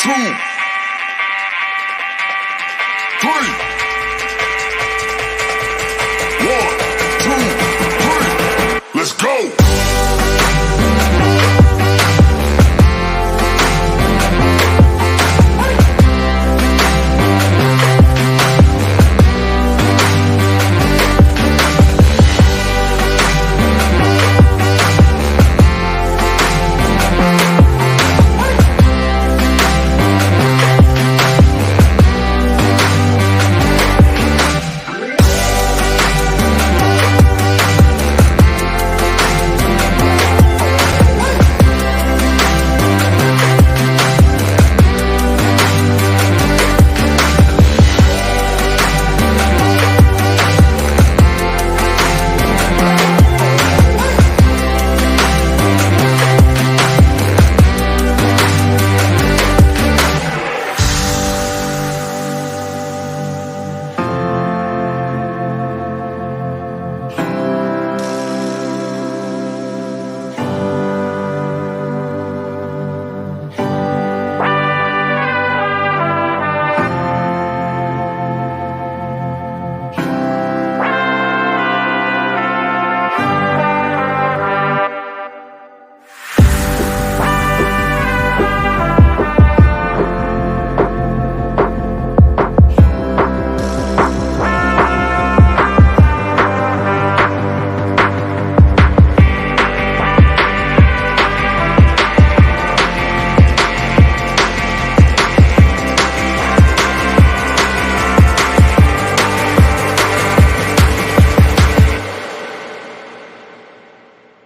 two, three. 1, 2, 3. Let's go.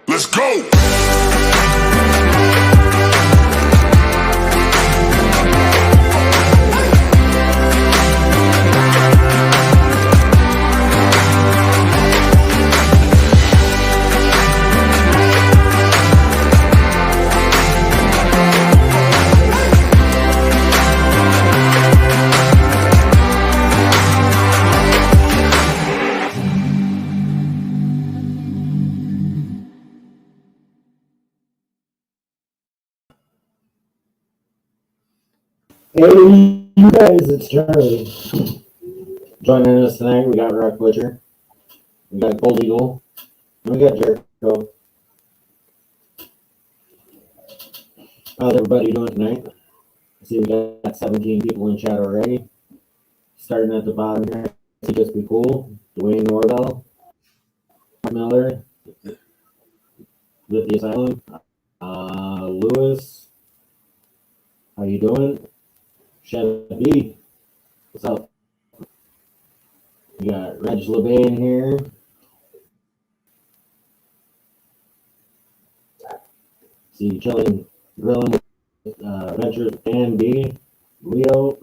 Let's go! Hey, you guys, it's Charlie. Joining us tonight, we got Rock Butcher, we got Gold Eagle, and we got Jericho. How's everybody doing tonight? I see we got 17 people in chat already. Starting at the bottom here, I see Just Be Cool, Dwayne Norvell, Miller, With the Asylum, Lewis, how you doing? Chevy, what's up? We got Reg LeBain here. See, chilling, grilling with Ventures and B. Leo,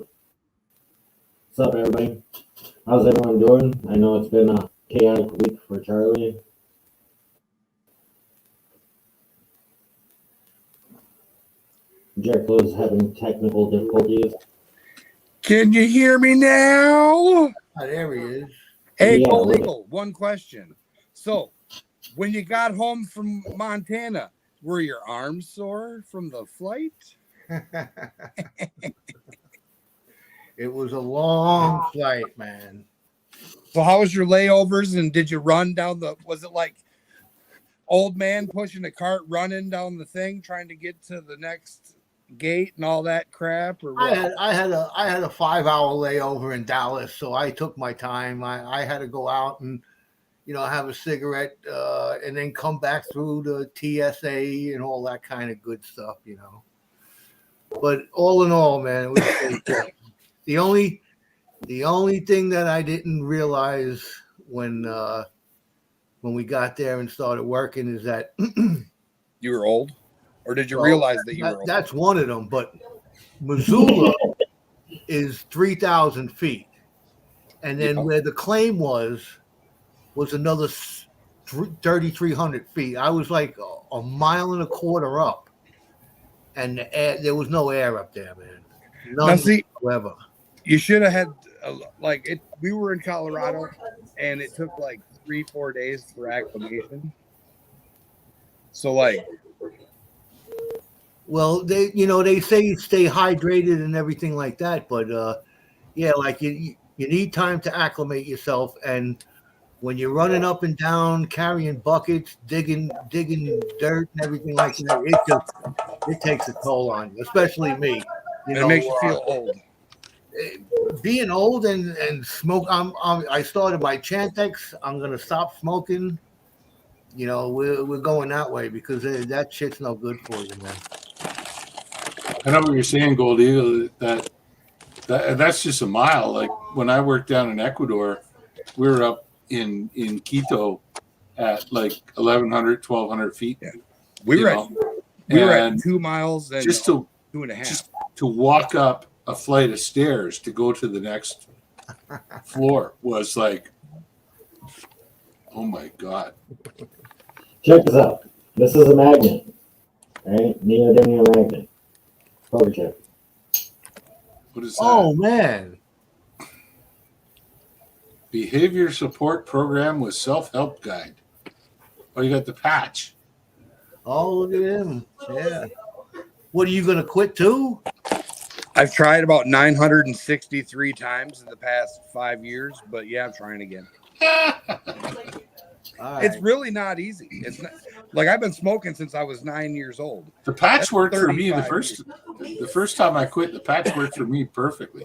what's up, everybody? How's everyone doing? I know it's been a chaotic week for Charlie. Jericho's having technical difficulties. Can you hear me now? Oh, there he is. Hey, Yeah, Gold Eagle, one question. So, when you got home from Montana, were your arms sore from the flight? It was a long flight, man. So, how was your layovers? And did you run down was it like old man pushing a cart running down the thing trying to get to the next gate and all that crap? Or what? I had a 5-hour layover in Dallas, so I took my time. I had to go out and have a cigarette and then come back through the TSA and all that kind of good stuff, But all in all, man, it was great. The only thing that I didn't realize when we got there and started working is that You were old? Or did you realize that you were old? That's one of them, but Missoula is 3,000 feet. And then where the claim was another 3,300 feet. I was like a mile and a quarter up. And there was no air up there, man. None whatsoever. You should have had, we were in Colorado, and it took like 3-4 days for acclimation. So, Well, they say stay hydrated and everything like that, but yeah, like you need time to acclimate yourself, and when you're running up and down, carrying buckets, digging dirt and everything like that, it takes a toll on you, especially me. You And it know, makes you feel old. being old and smoke. I started my Chantix. I'm gonna stop smoking. We're going that way because that shit's no good for you, man. I know what you're saying, Gold Eagle. That's just a mile. Like when I worked down in Ecuador, we were up in Quito at like 1,100, 1,200 feet. Yeah. We were at 2 miles and just to 2.5. just to walk up a flight of stairs to go to the next floor was like, oh my god. Check this out. This is a magnet, right? Neodymium magnet. Poker chip. What is that? Oh man. Behavior support program with self-help guide. Oh, you got the patch. Oh, look at him. Yeah. What are you gonna quit too? I've tried about 963 times in the past 5 years, but yeah, I'm trying again. All right. It's really not easy. It's not like I've been smoking since I was 9 years old. The patch That's worked for me 35 the first time I quit. The patch worked for me perfectly,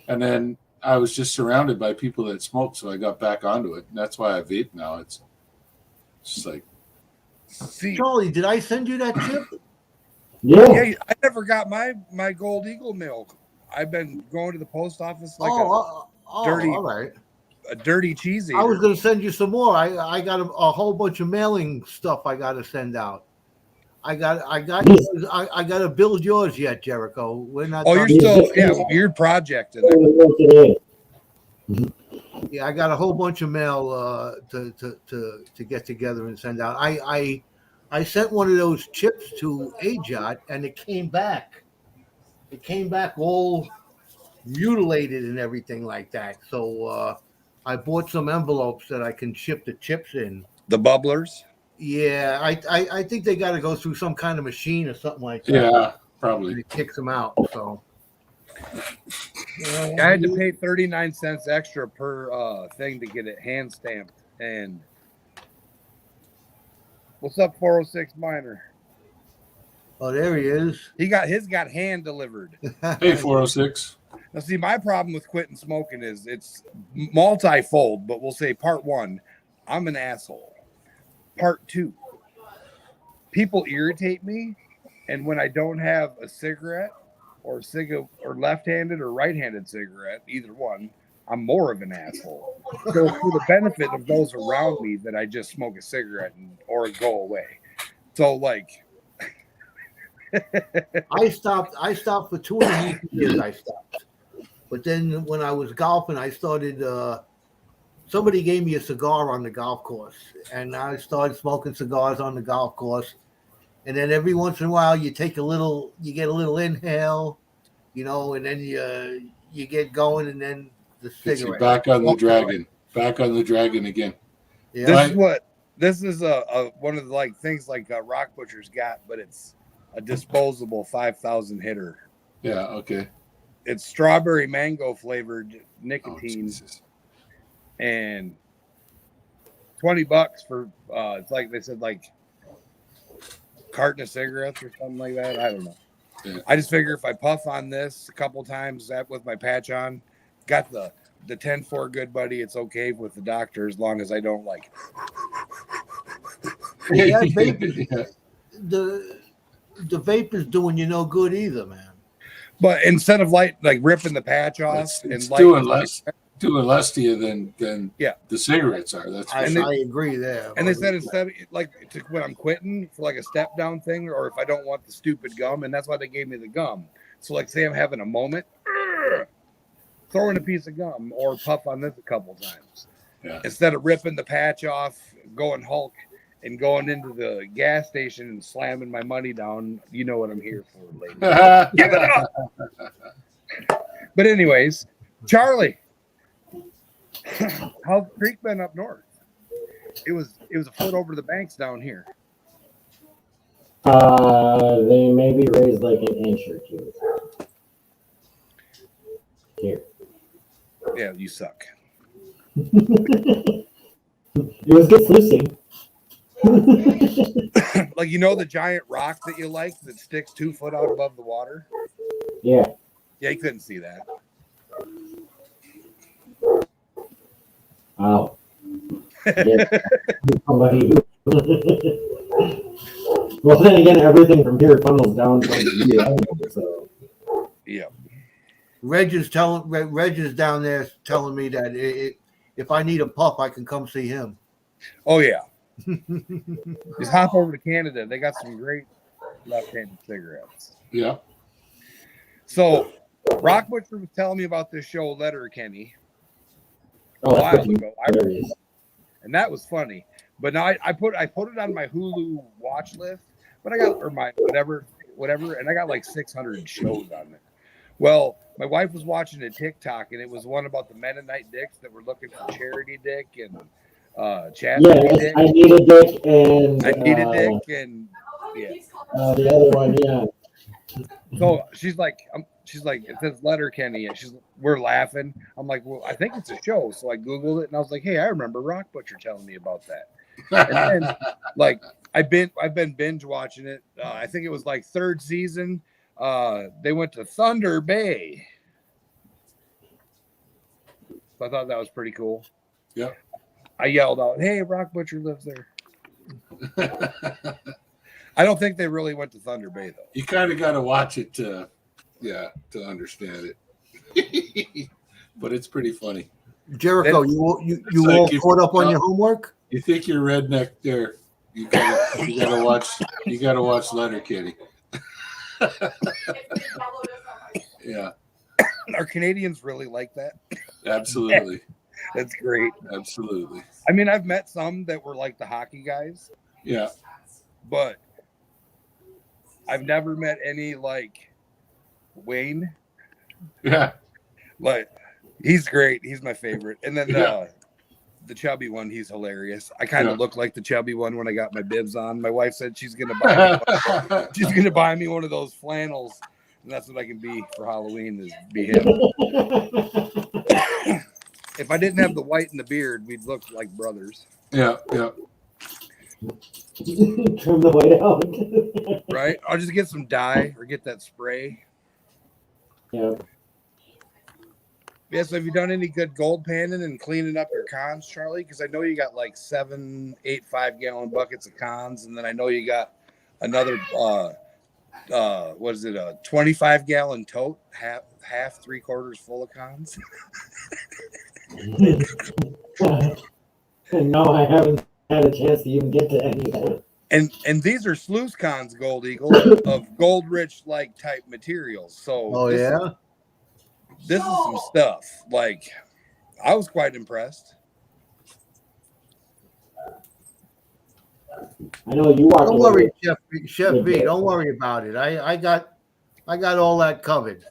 and then I was just surrounded by people that smoked, so I got back onto it. And that's why I vape now. It's just like, See, Charlie, did I send you that chip? Yeah. yeah, I never got my Gold Eagle milk. I've been going to the post office like dirty- all right. a dirty cheese eater. I was gonna send you some more. I got a whole bunch of mailing stuff I got to send out. I got to build yours yet, Jericho. We're not. Oh, you're done. still you're projecting it. Yeah, I got a whole bunch of mail to get together and send out. I sent one of those chips to Ajot, and it came back. It came back all mutilated and everything like that. So I bought some envelopes that I can ship the chips in. The bubblers. Yeah, I think they got to go through some kind of machine or something like that. yeah, probably. And it kicks them out. So I had to pay 39 cents extra per thing to get it hand stamped. And what's up, 406 Miner? Oh, there he is. He got his got hand delivered. Hey, 406. Now, see, my problem with quitting smoking is it's multifold, but we'll say part one, I'm an asshole. Part two, people irritate me, and when I don't have a cigarette or left-handed or right-handed cigarette, either one, I'm more of an asshole. So for the benefit of those around me, that I just smoke a cigarette or go away. So like, I stopped for 2.5 years. I stopped, but then when I was golfing, I started. Somebody gave me a cigar on the golf course, and I started smoking cigars on the golf course. And then every once in a while, you get a little inhale, and then you get going, and then the Gets you cigarette. back on the dragon. Back on the dragon again. Yeah. This is one of the things like Rock Butcher's got, but it's a disposable 5,000 hitter. Yeah, okay. It's strawberry mango flavored Oh, nicotine, Jesus. and $20 for it's like they said, like carton of cigarettes or something like that. I don't know. Yeah. I just figure if I puff on this a couple times with my patch on, got the 10-4 good buddy, it's okay with the doctor as long as I don't like. Yeah, vape Yeah. the vape is doing you no good either, man. But instead of like ripping the patch off It's and doing less to you than Yeah. the cigarettes are. That's for I sure. agree there. And they said instead of when I'm quitting for like a step down thing, or if I don't want the stupid gum, and that's why they gave me the gum. So like say I'm having a moment, throw in a piece of gum or puff on this a couple times. Yeah. Instead of ripping the patch off, going Hulk and going into the gas station and slamming my money down. You know what I'm here for, ladies. Give it up. But anyways, Charlie, how's the creek been up north? It was a foot over the banks down here. They may be man shirt too. Here. Yeah, you suck. It was good fleecing. Like, you know the giant rock that you like that sticks 2 foot out above the water? Yeah. Yeah, you couldn't see that. Wow. Yeah. Somebody who- well, then again, everything from here funnels down towards you. So. Yeah. Reg is down there telling me that if I need a puff, I can come see him. Oh, yeah. Just hop over to Canada. They got some great left-handed cigarettes. Yeah. So, Rock Butcher was telling me about this show, Letterkenny, Oh, a while that's ago. hilarious. And that was funny. But now I put it on my Hulu watch list, but I got, or my whatever, and I got like 600 shows on it. Well, my wife was watching a TikTok, and it was one about the Mennonite dicks that were looking for Charity Dick and Chastity Yes, Dick. I need a dick and I need a dick, and yeah. the other one, yeah. So she's like, it says Letterkenny, and we're laughing. I'm like, well, I think it's a show. So I Googled it, and I was like, hey, I remember Rock Butcher telling me about that. And then, like, I've been binge watching it. I think it was like 3rd season. They went to Thunder Bay. So I thought that was pretty cool. Yeah. I yelled out, hey, Rock Butcher lives there. I don't think they really went to Thunder Bay, though. You kind of got to watch it to understand it. But it's pretty funny. Jericho, you all caught up on your homework? You think you're redneck there? You gotta watch Letterkenny. Yeah, Are Canadians really like that? absolutely. That's great. Absolutely. I mean, I've met some that were like the hockey guys, Yeah. but I've never met any like Wayne. Yeah. Like, he's great. He's my favorite. And then Yeah. the chubby one, he's hilarious. I kind of Yeah. look like the chubby one when I got my bibs on. My wife said she's gonna buy me one of those flannels, and that's what I can be for Halloween, is be him. If I didn't have the white and the beard, we'd look like brothers. Yeah. Yeah. Trim the white out. Right? I'll just get some dye or get that spray. Yeah. Yeah, so have you done any good gold panning and cleaning up your cons, Charlie? Because I know you got like 7, 8, 5-gallon buckets of cons, and then I know you got another what is it, a 25-gallon tote, half 3/4 full of cons. No, I haven't had a chance to even get to any of that. And these are sluice cons, Gold Eagle, of gold rich like type materials. So this is some stuff. Like, I was quite impressed. I know you are. Don't worry, Chef V. Don't worry about it. I got all that covered.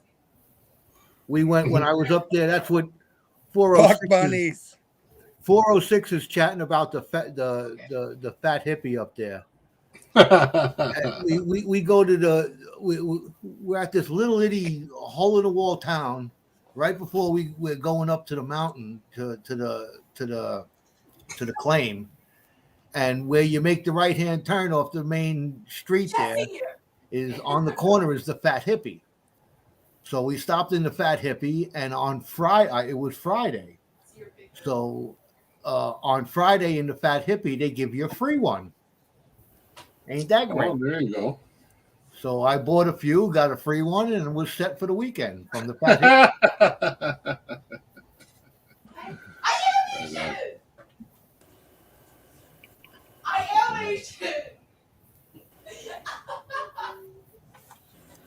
We went when I was up there. That's what 406 is chatting about the fat hippie up there. we go to we're at this little itty hole in the wall town right before we're going up to the mountain to the claim, and where you make the right hand turn off the main street there is on the corner is the Fat Hippie. So we stopped in the Fat Hippie, and on Friday, it was Friday. So on Friday in the Fat Hippie, they give you a free one. Ain't that great? Oh, there you go. So I bought a few, got a free one, and was set for the weekend from the Fat Hippie.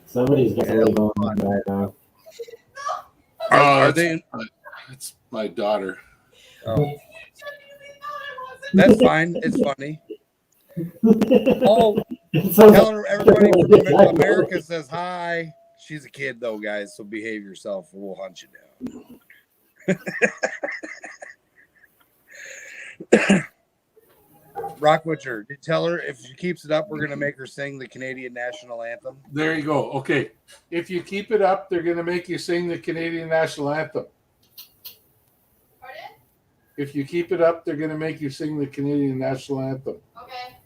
Somebody's got somebody going on right now. Are they? It's my daughter. Oh. That's fine. It's funny. Oh, telling everybody from America says hi. She's a kid, though, guys, so behave yourself or we'll hunt you down. Rock Butcher, tell her if she keeps it up, we're gonna make her sing the Canadian national anthem. There you go. Okay. If you keep it up, they're going to make you sing the Canadian national anthem. Pardon? If you keep it up, they're going to make you sing the Canadian national anthem. Okay.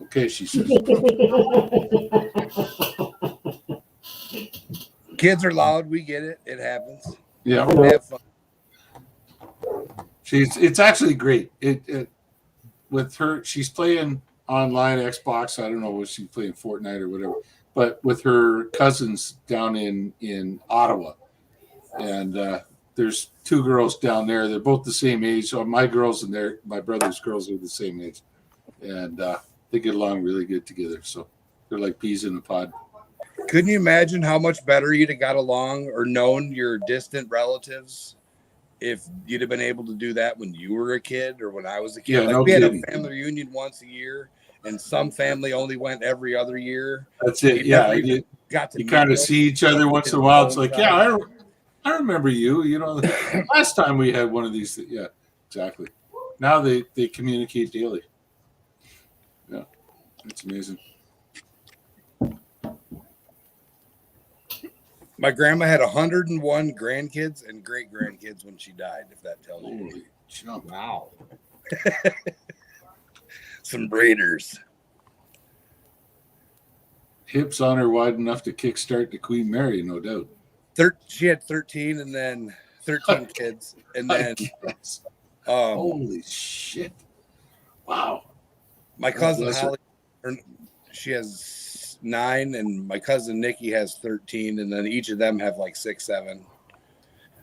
Okay, she says. Kids are loud. We get it. It happens. Yeah. They have fun. It's actually great. It with her, she's playing online Xbox. I don't know what she's playing, Fortnite or whatever, but with her cousins down in Ottawa, and there's two girls down there. They're both the same age. So my girls and my brother's girls are the same age, and they get along really good together. So they're like peas in a pod. Couldn't you imagine how much better you'd have got along or known your distant relatives if you'd have been able to do that when you were a kid or when I was a kid? Yeah, like no we had kidding. a family reunion once a year, and some family only went every other year. That's it. You Yeah, never even got to you meet kind of them. see each other once in a while. It's like, yeah, I remember you. You know, last time we had one of these. Yeah, exactly. Now they communicate daily. Yeah, it's amazing. My grandma had 101 grandkids and great grandkids when she died, if that tells you. Holy jump. Wow. Some breeders. Hips on her wide enough to kickstart the Queen Mary, no doubt. She had 13 and then 13 kids. And then Yes. um, Holy shit. Wow. my cousin bless her. Holly, she has 9, and my cousin Nikki has 13, and then each of them have like 6, 7.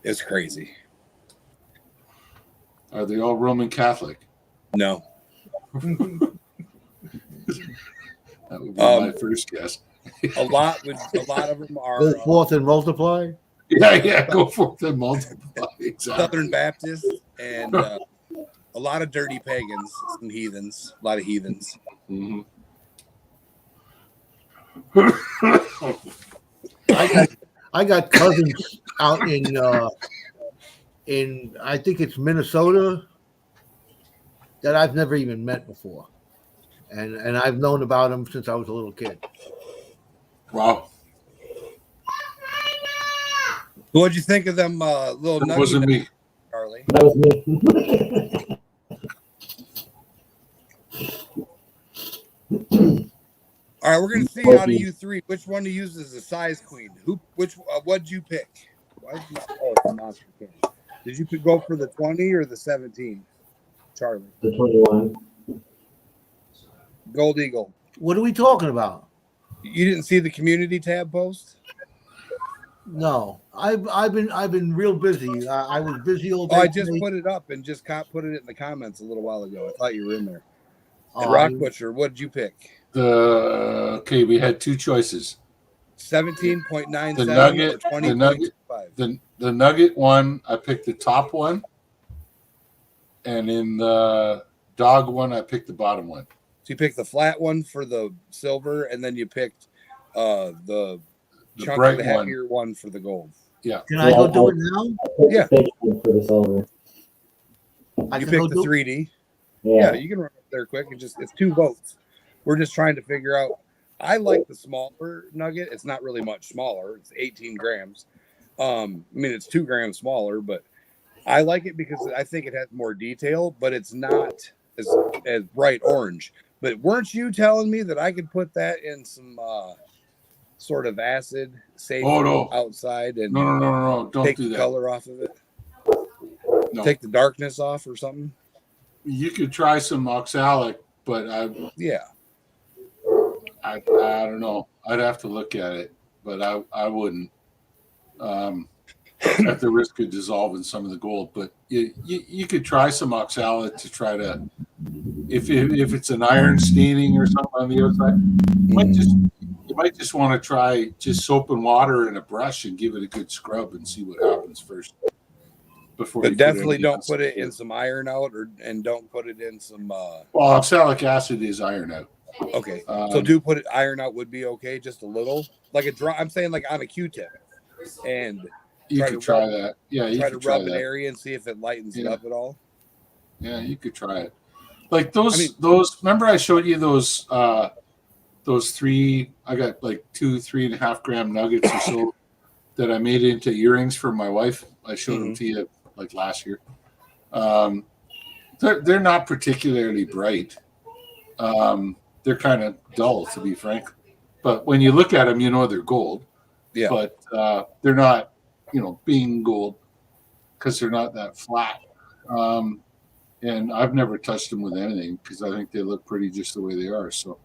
It's crazy. Are they all Roman Catholic? No. That would be my first guess. A lot of them are Go forth and multiply. Yeah, go forth and multiply. Exactly. Southern Baptist and a lot of dirty pagans, some heathens, a lot of heathens. Mhm. I got cousins out in I think it's Minnesota that I've never even met before, and I've known about them since I was a little kid. Wow. What'd you think of them little That nuggets, wasn't me. Charlie? That was me. All right, we're gonna see out of you three which one to use as a size queen. What'd you pick? Why did you, it's a monster king. Did you go for the 20 or the 17, Charlie? The 21. Gold Eagle. What are we talking about? You didn't see the community tab post? No, I've been real busy. I was busy all day. Oh, I just today. put it up and just put it in the comments a little while ago. I thought you were in there. And Oh, Rock Butcher, what did you pick? Okay, we had two choices. 17.97 The nugget, or the nugget, 20.5. the nugget one, I picked the top one, and in the dog one, I picked the bottom one. So you picked the flat one for the silver, and then you picked the The chunk bright of the heavier one for the gold. Yeah. Can I go do it now? Yeah. Fake one for the silver. I You can go picked the do- 3D. Yeah. Yeah, you can run up there quick. It's 2 votes. We're just trying to figure out. I like the smaller nugget. It's not really much smaller. It's 18 grams. I mean, it's 2 grams smaller, but I like it because I think it has more detail, but it's not as bright orange. But weren't you telling me that I could put that in some sort of acid, safe Oh, no. outside, and No, don't take do the that. color off of it? No. Take the darkness off or something? You could try some oxalic, but Yeah. I don't know. I'd have to look at it, but I wouldn't. At the risk of dissolving some of the gold, but you could try some oxalic to try to, if it's an iron staining or something on the outside, you might just want to try just soap and water and a brush and give it a good scrub and see what happens first. Before, But you definitely anything don't else put it in. in some iron out, and don't put it in some. Well, oxalic acid is iron out. Okay, so do put it iron out would be okay, just a little, like a dry. I'm saying like on a Q-tip, and You try could to try rub- that. Yeah, you try to could try rub an that. area and see if it lightens it Yeah. up at all. Yeah, you could try it. Like those. Remember, I showed you those three. I got like 3.5 gram nuggets or so that I made into earrings for my wife. I showed them to you like last year. They're not particularly bright. They're kind of dull, to be frank. But when you look at them, you know they're gold. Yeah. But they're not, being gold because they're not that flat. And I've never touched them with anything because I think they look pretty just the way they are. So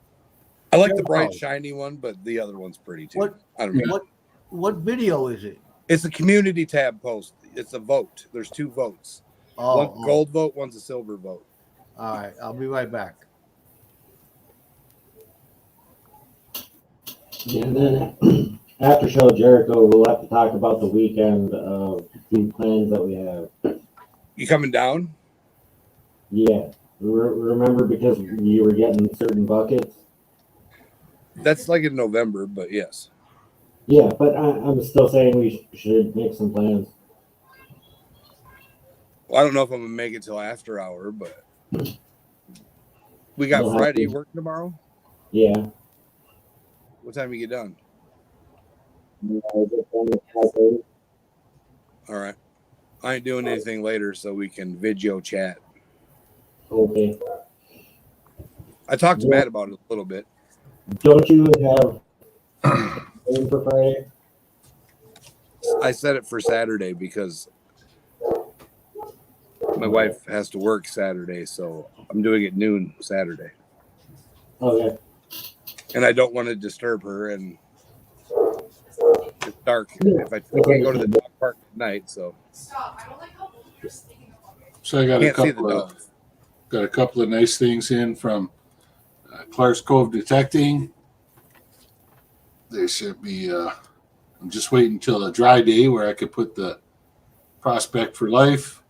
I like the bright, shiny one, but the other one's pretty too. I don't know. What video is it? It's a community tab post. It's a vote. There's 2 votes. One gold vote, one's a silver vote. All right, I'll be right back. And then after show Jericho, we'll have to talk about the weekend few plans that we have. You coming down? Yeah. Remember because you were getting certain buckets? That's like in November, but yes. Yeah, but I'm still saying we should make some plans. Well, I don't know if I'm going to make it till after hour, but we got We'll Friday. have to. Working tomorrow? Yeah. What time you get done? All right. I ain't doing anything later, so we can video chat. Okay. I talked to Matt about it a little bit. Don't you have plans for Friday? I set it for Saturday because my wife has to work Saturday, so I'm doing it noon Saturday. Okay. And I don't want to disturb her, and it's dark. If I can't go to the dog park at night, so Stop. I don't like how you're thinking about it. I got can't see the dogs. got a couple of nice things in from Clark's Cove Detecting. They sent me. I'm just waiting until a dry day where I could put the Prospect for Life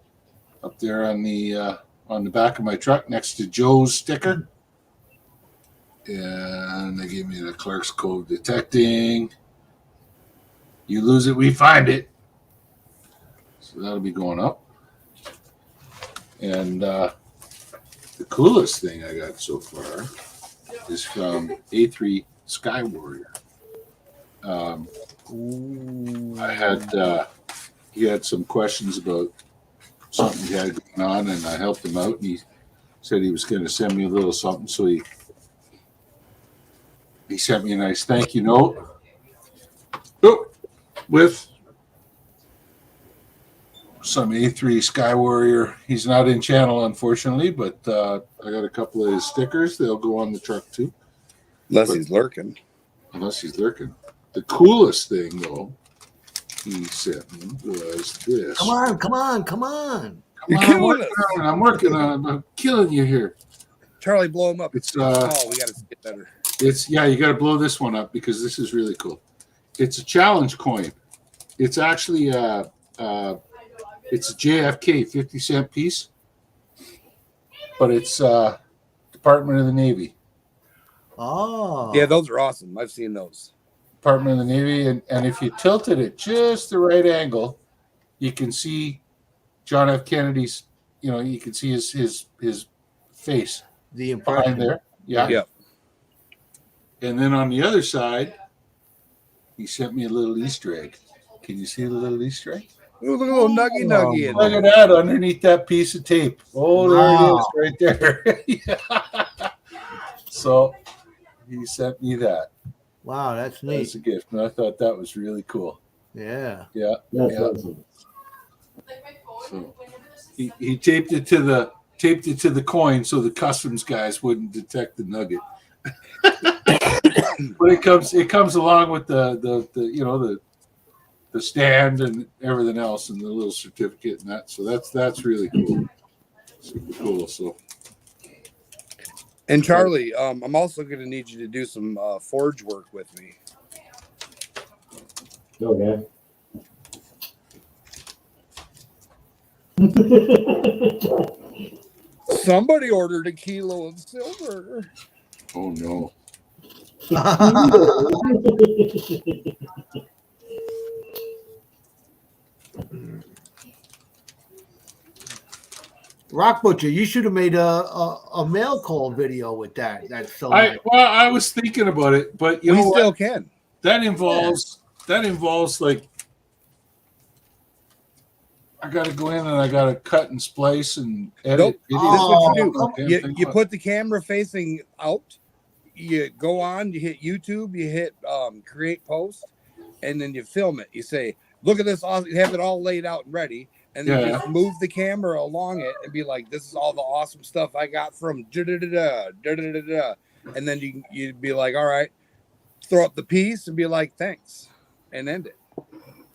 up there on the back of my truck next to Joe's sticker. And they gave me the Clark's Cove Detecting. You lose it, we find it. So that'll be going up. And the coolest thing I got so far is from A3 Sky Warrior. I had he had some questions about something he had going on, and I helped him out. And he said he was going to send me a little something, so he sent me a nice thank you note with some A3 Sky Warrior. He's not in channel, unfortunately, but I got a couple of his stickers. They'll go on the truck too. Unless he's lurking. Unless he's lurking. The coolest thing, though, he sent me was this. Come on. You're killing us. I'm working on it. I'm killing you here. Charlie, blow him up. It's we got to get better. you got to blow this one up because this is really cool. It's a challenge coin. It's actually it's a JFK 50-cent piece, but it's Department of the Navy. Oh. Yeah, those are awesome. I've seen those. Department of the Navy, and if you tilt it at just the right angle, you can see John F. Kennedy's. You can see his face The behind impression. there. Yeah. Yep. And then on the other side, he sent me a little Easter egg. Can you see the little Easter egg? Ooh, look at a little nuggy in Look there. at that underneath that piece of tape. Oh, there it is, right there. Yeah. So he sent me that. Wow, that's As neat. a gift, and I thought that was really cool. Yeah. Yeah. That's Yeah. awesome. Like my phone, So, whenever there's He taped it to the coin so the customs guys wouldn't detect the nugget. But it comes along with the stand and everything else and the little certificate and that. So that's really cool. Super cool. So And Charlie, I'm also going to need you to do some forge work with me. Okay. Somebody ordered a kilo of silver. oh no. Rock Butcher, you should have made a mail call video with that. That's so nice. I was thinking about it, but you We know still what? can. That involves like I got to go in and I got to cut and splice and edit. Nope. videos. This is what you Oh, do. You put the camera facing out. You go on. You hit YouTube. You hit create post, and then you film it. You say, "Look at this!" You have it all laid out and ready, and then just move the camera along it and be like, "This is all the awesome stuff I got from da da da da da da da." And then you'd be like, "All right," throw up the piece and be like, "Thanks," and end it.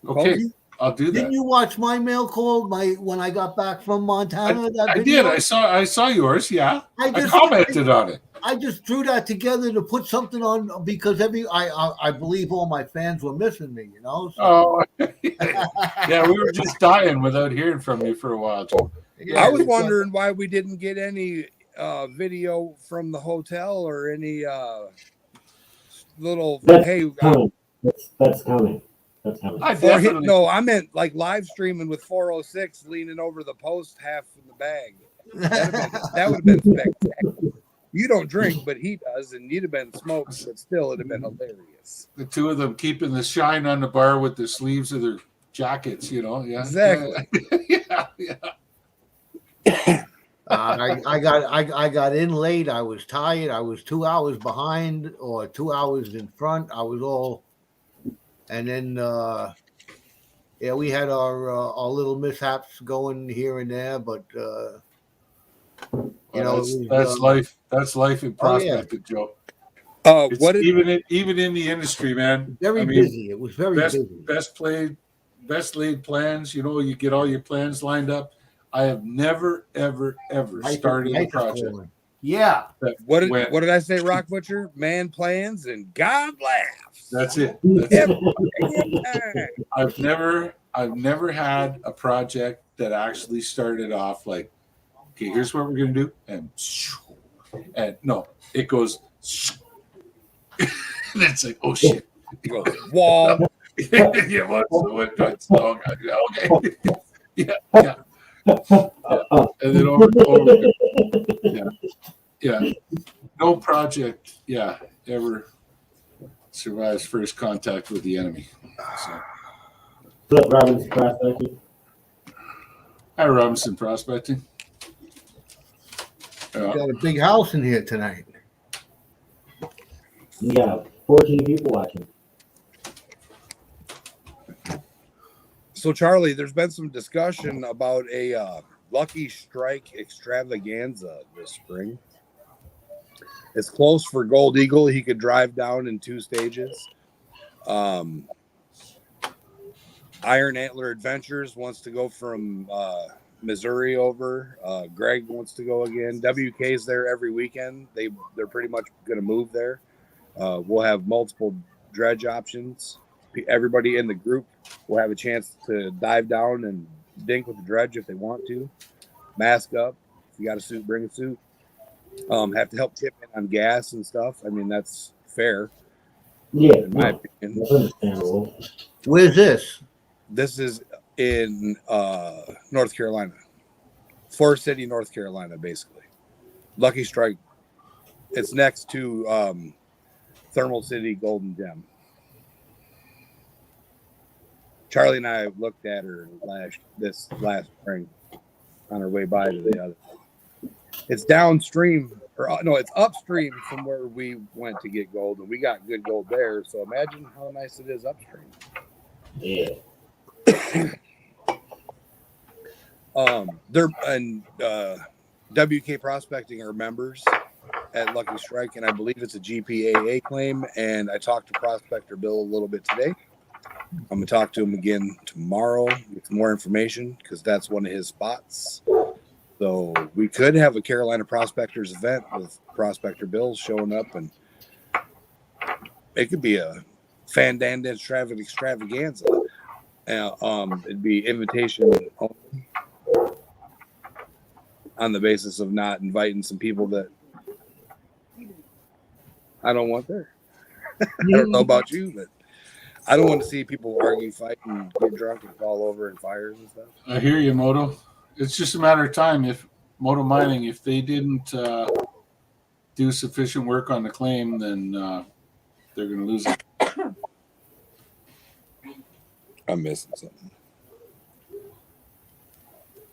Okay. I'll do that. Didn't you watch my mail call when I got back from Montana? I did. I saw yours. Yeah, I commented on it. I just threw that together to put something on because I believe all my fans were missing me. You know. So. Oh, yeah. We were just dying without hearing from you for a while, Joe. I was wondering why we didn't get any video from the hotel or any little That's hey. coming. That's coming. That's coming. I meant like live streaming with 406 leaning over the post half in the bag. That would have been spectacular. You don't drink, but he does, and you'd have been smoked, but still it'd have been hilarious. The two of them keeping the shine on the bar with the sleeves of their jackets, you know. Yeah, exactly. Yeah. I got in late. I was tired. I was 2 hours behind or 2 hours in front. I was all. And then, we had our little mishaps going here and there, but that's life. That's life in prospecting, Joe. Even in the industry, man. Very busy. It was very busy. Best laid plans. You know, you get all your plans lined up. I have never, ever started a project. Yeah. What did I say, Rock Butcher? Man plans and God laughs. That's it. I've never had a project that actually started off like, okay, here's what we're gonna do, and no, it goes, and it's like, oh shit, it goes wall. Yeah, what's okay, yeah. And then over, yeah. No project, ever survives first contact with the enemy. So. What's up, Robinson Prospecting? Hi, Robinson Prospecting. You got a big house in here tonight. You got 14 people watching. So, Charlie, there's been some discussion about a Lucky Strike extravaganza this spring. It's close for Gold Eagle. He could drive down in 2 stages. Iron Antler Adventures wants to go from Missouri over. Greg wants to go again. WK's there every weekend. They're pretty much going to move there. We'll have multiple dredge options. Everybody in the group will have a chance to dive down and dink with the dredge if they want to. Mask up. If you got a suit, bring a suit. Have to help tip in on gas and stuff. I mean, that's fair. Yeah, in my opinion. That's understandable. Where's this? This is in North Carolina. Forest City, North Carolina, basically. Lucky Strike. It's next to Thermal City Golden Gem. Charlie and I looked at her this last spring on our way by to the other. It's downstream, it's upstream from where we went to get gold, and we got good gold there. So imagine how nice it is upstream. Yeah. WK Prospecting are members at Lucky Strike, and I believe it's a GPAA claim. And I talked to Prospector Bill a little bit today. I'm gonna talk to him again tomorrow with more information because that's one of his spots. So we could have a Carolina Prospectors event with Prospector Bill showing up, and it could be a Fandanda extravaganza. It'd be invitation only on the basis of not inviting some people that I don't want there. I don't know about you, but I don't want to see people argue, fight, and get drunk and fall over in fires and stuff. I hear you, Moto. It's just a matter of time. If Moto Mining, if they didn't do sufficient work on the claim, then they're going to lose it. I'm missing something.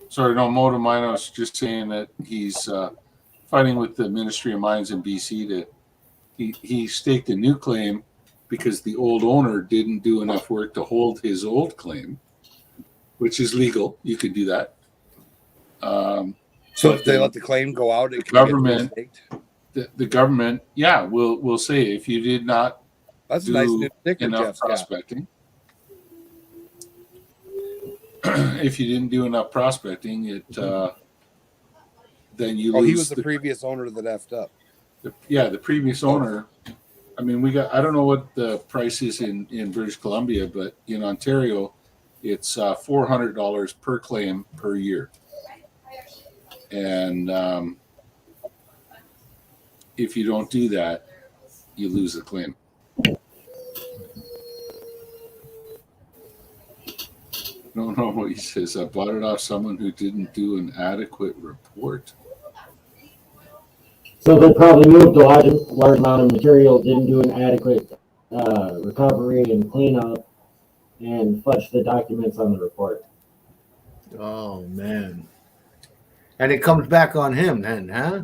Sorry, no, Moto Mining was just saying that he's fighting with the Ministry of Mines in BC to he staked a new claim because the old owner didn't do enough work to hold his old claim, which is legal. You could do that. So But if they then let the claim go out, it can government- get restaked. the government, will say if you did not That's a nice do new sticker enough Jeff's got. prospecting, if you didn't do enough prospecting, it then you Oh, lose. he was the previous owner that effed up. The previous owner. I mean, I don't know what the price is in British Columbia, but in Ontario, it's $400 per claim per year. And if you don't do that, you lose the claim. No, he says, I bought it off someone who didn't do an adequate report. So they probably moved a large amount of material, didn't do an adequate recovery and cleanup, and fudged the documents on the report. Oh man. And it comes back on him then, huh?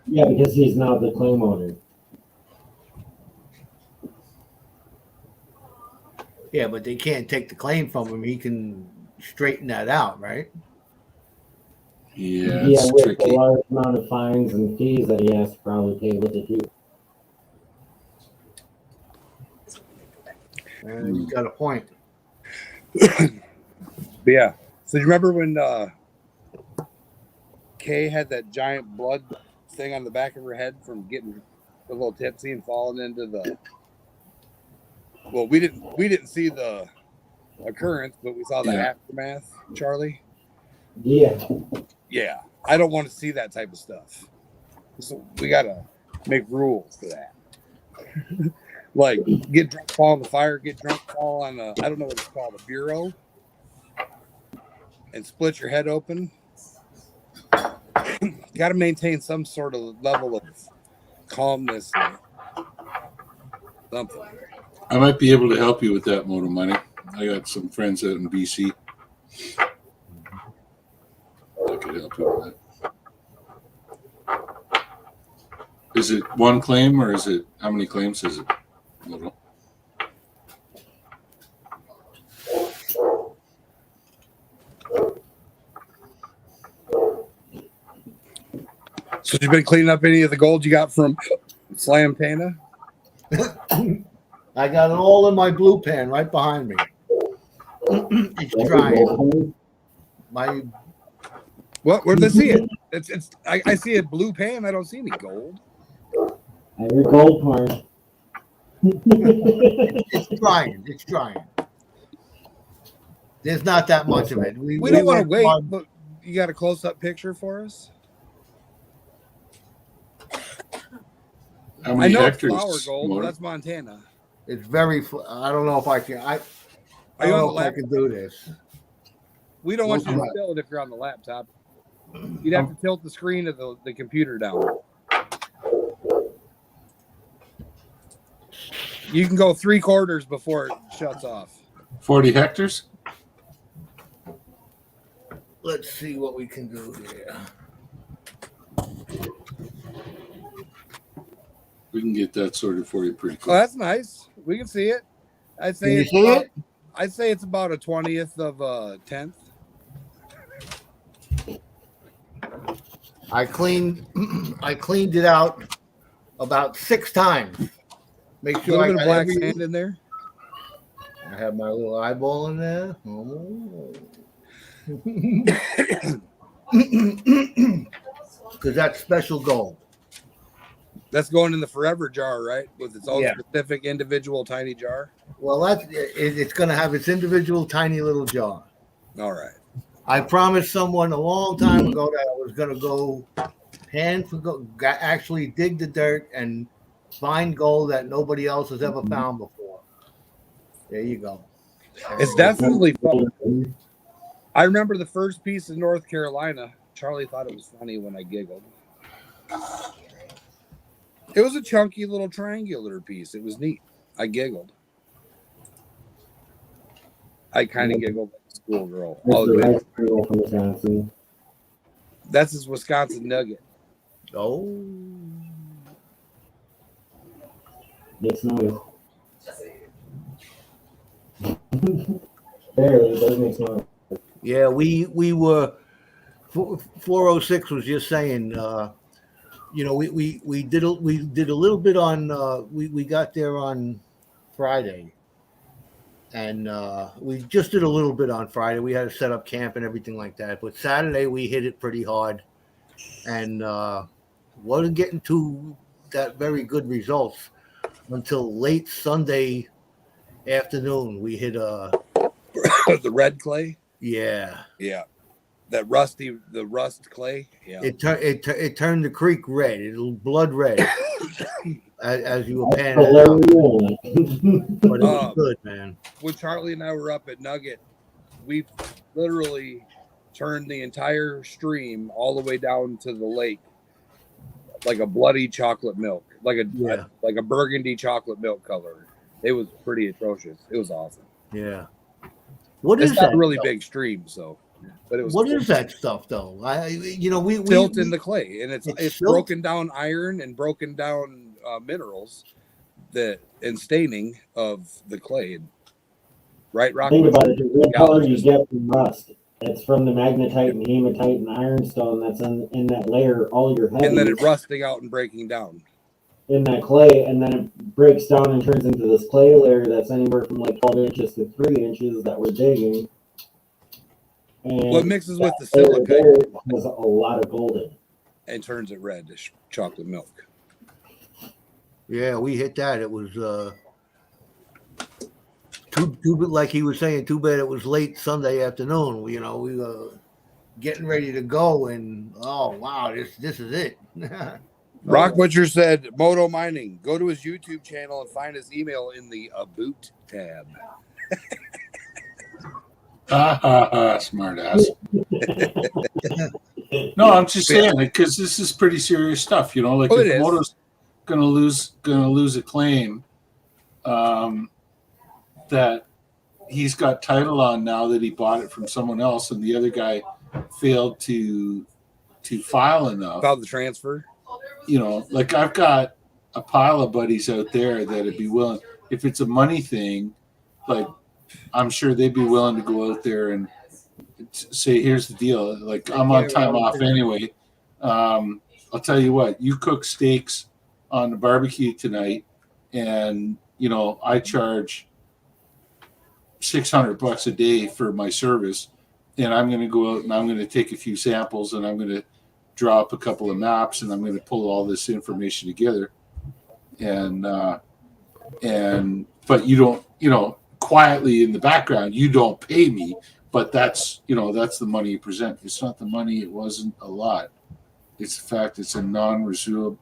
Yeah, because he's now the claim owner. Yeah, but they can't take the claim from him. He can straighten that out, right? Yeah, Yeah, it's with tricky. the large amount of fines and fees that he has to probably pay with it too. You got a point. But yeah. So you remember when Kay had that giant blood thing on the back of her head from getting a little tipsy and falling into the? Well, we didn't see the occurrence, but we saw the aftermath, Charlie. Yeah. Yeah, I don't want to see that type of stuff. So we gotta make rules for that. Like get drunk, fall in the fire, get drunk, fall on I don't know what it's called, a bureau, and split your head open. Got to maintain some sort of level of calmness. And something. I might be able to help you with that, Moto Money. I got some friends out in BC. I could help you with that. Is it one claim or is it how many claims is it? Moto? So you've been cleaning up any of the gold you got from Slam Tana? I got it all in my blue pan right behind me. It's drying. My What? Where do they see it? I see a blue pan. I don't see any gold. Every gold part. it's drying. It's drying. There's not that much of it. We don't want to went wait. on- But you got a close-up picture for us? How I many know it's hectares? flower gold. But Moto? that's Montana. It's very. I don't know if I can. I Are you don't on know the if I laptop? can do this. We don't want you to What? tilt if you're on the laptop. You'd have to tilt the screen of the computer down. You can go 3/4 before it shuts off. 40 hectares? Let's see what we can do here. We can get that sorted for you pretty Oh, quick. that's nice. We can see it. I'd say Can you it's see about, it? I'd say it's about a 20th of a 10th. I cleaned it out about 6 times. Make A sure little I bit of got black every. sand in there. I have my little eyeball in there. Oh. Because that's special gold. That's going in the forever jar, right? With its own Yeah. specific individual tiny jar. Well, it's going to have its individual tiny little jar. All right. I promised someone a long time ago that I was going to go hand for gold, actually dig the dirt and find gold that nobody else has ever found before. There you go. It's definitely fun. I remember the first piece in North Carolina. Charlie thought it was funny when I giggled. It was a chunky little triangular piece. It was neat. I giggled. I kind of giggled like a schoolgirl. That's I'll the admit. rice kernel from Wisconsin. That's his Wisconsin nugget. Oh, Makes noise. Barely, but it makes noise. yeah. We were 406 was just saying. We did a little bit on. We got there on Friday, and we just did a little bit on Friday. We had to set up camp and everything like that. But Saturday we hit it pretty hard, and wasn't getting to that very good results until late Sunday afternoon. We hit The red clay. yeah. Yeah. The rust clay. Yeah. It turned the creek red. It was blood red as you were panning But it out. But it Um, was good, man. When Charlie and I were up at Nugget, we literally turned the entire stream all the way down to the lake like a bloody chocolate milk, like a burgundy chocolate milk color. It was pretty atrocious. It was awesome. Yeah. What It's is not that a really stuff? big stream, so. But it was What cool. is that stuff though? We Silt in the clay, and it's silt? broken down iron and broken down minerals and staining of the clay. Right, Rock? Think about it. The red color you get from rust. It's from the magnetite and hematite and ironstone that's in that layer. All your heavies And then it rusting out and breaking down. in that clay, and then it breaks down and turns into this clay layer that's anywhere from like 12 inches to 3 inches that we're digging. And Well, it mixes with the layer silica there has a lot of gold in it. and turns it red to chocolate milk. Yeah, we hit that. It was too like he was saying. Too bad it was late Sunday afternoon. We were getting ready to go, and oh wow, this is it. Rock Butcher said, Moto Mining, go to his YouTube channel and find his email in the About tab. Smart ass. No, I'm just saying because this is pretty serious stuff. Like if Moto's gonna lose a claim that he's got title on now that he bought it from someone else, and the other guy failed to file enough. About the transfer. Like I've got a pile of buddies out there that'd be willing, if it's a money thing, like I'm sure they'd be willing to go out there and say, here's the deal. Like I'm on time off anyway. I'll tell you what, you cook steaks on the barbecue tonight and I charge $600 a day for my service, and I'm going to go out and I'm going to take a few samples and I'm going to draw up a couple of maps and I'm going to pull all this information together. But you don't, quietly in the background, you don't pay me, but that's the money you present. It's not the money. It wasn't a lot. It's the fact it's a non-renewable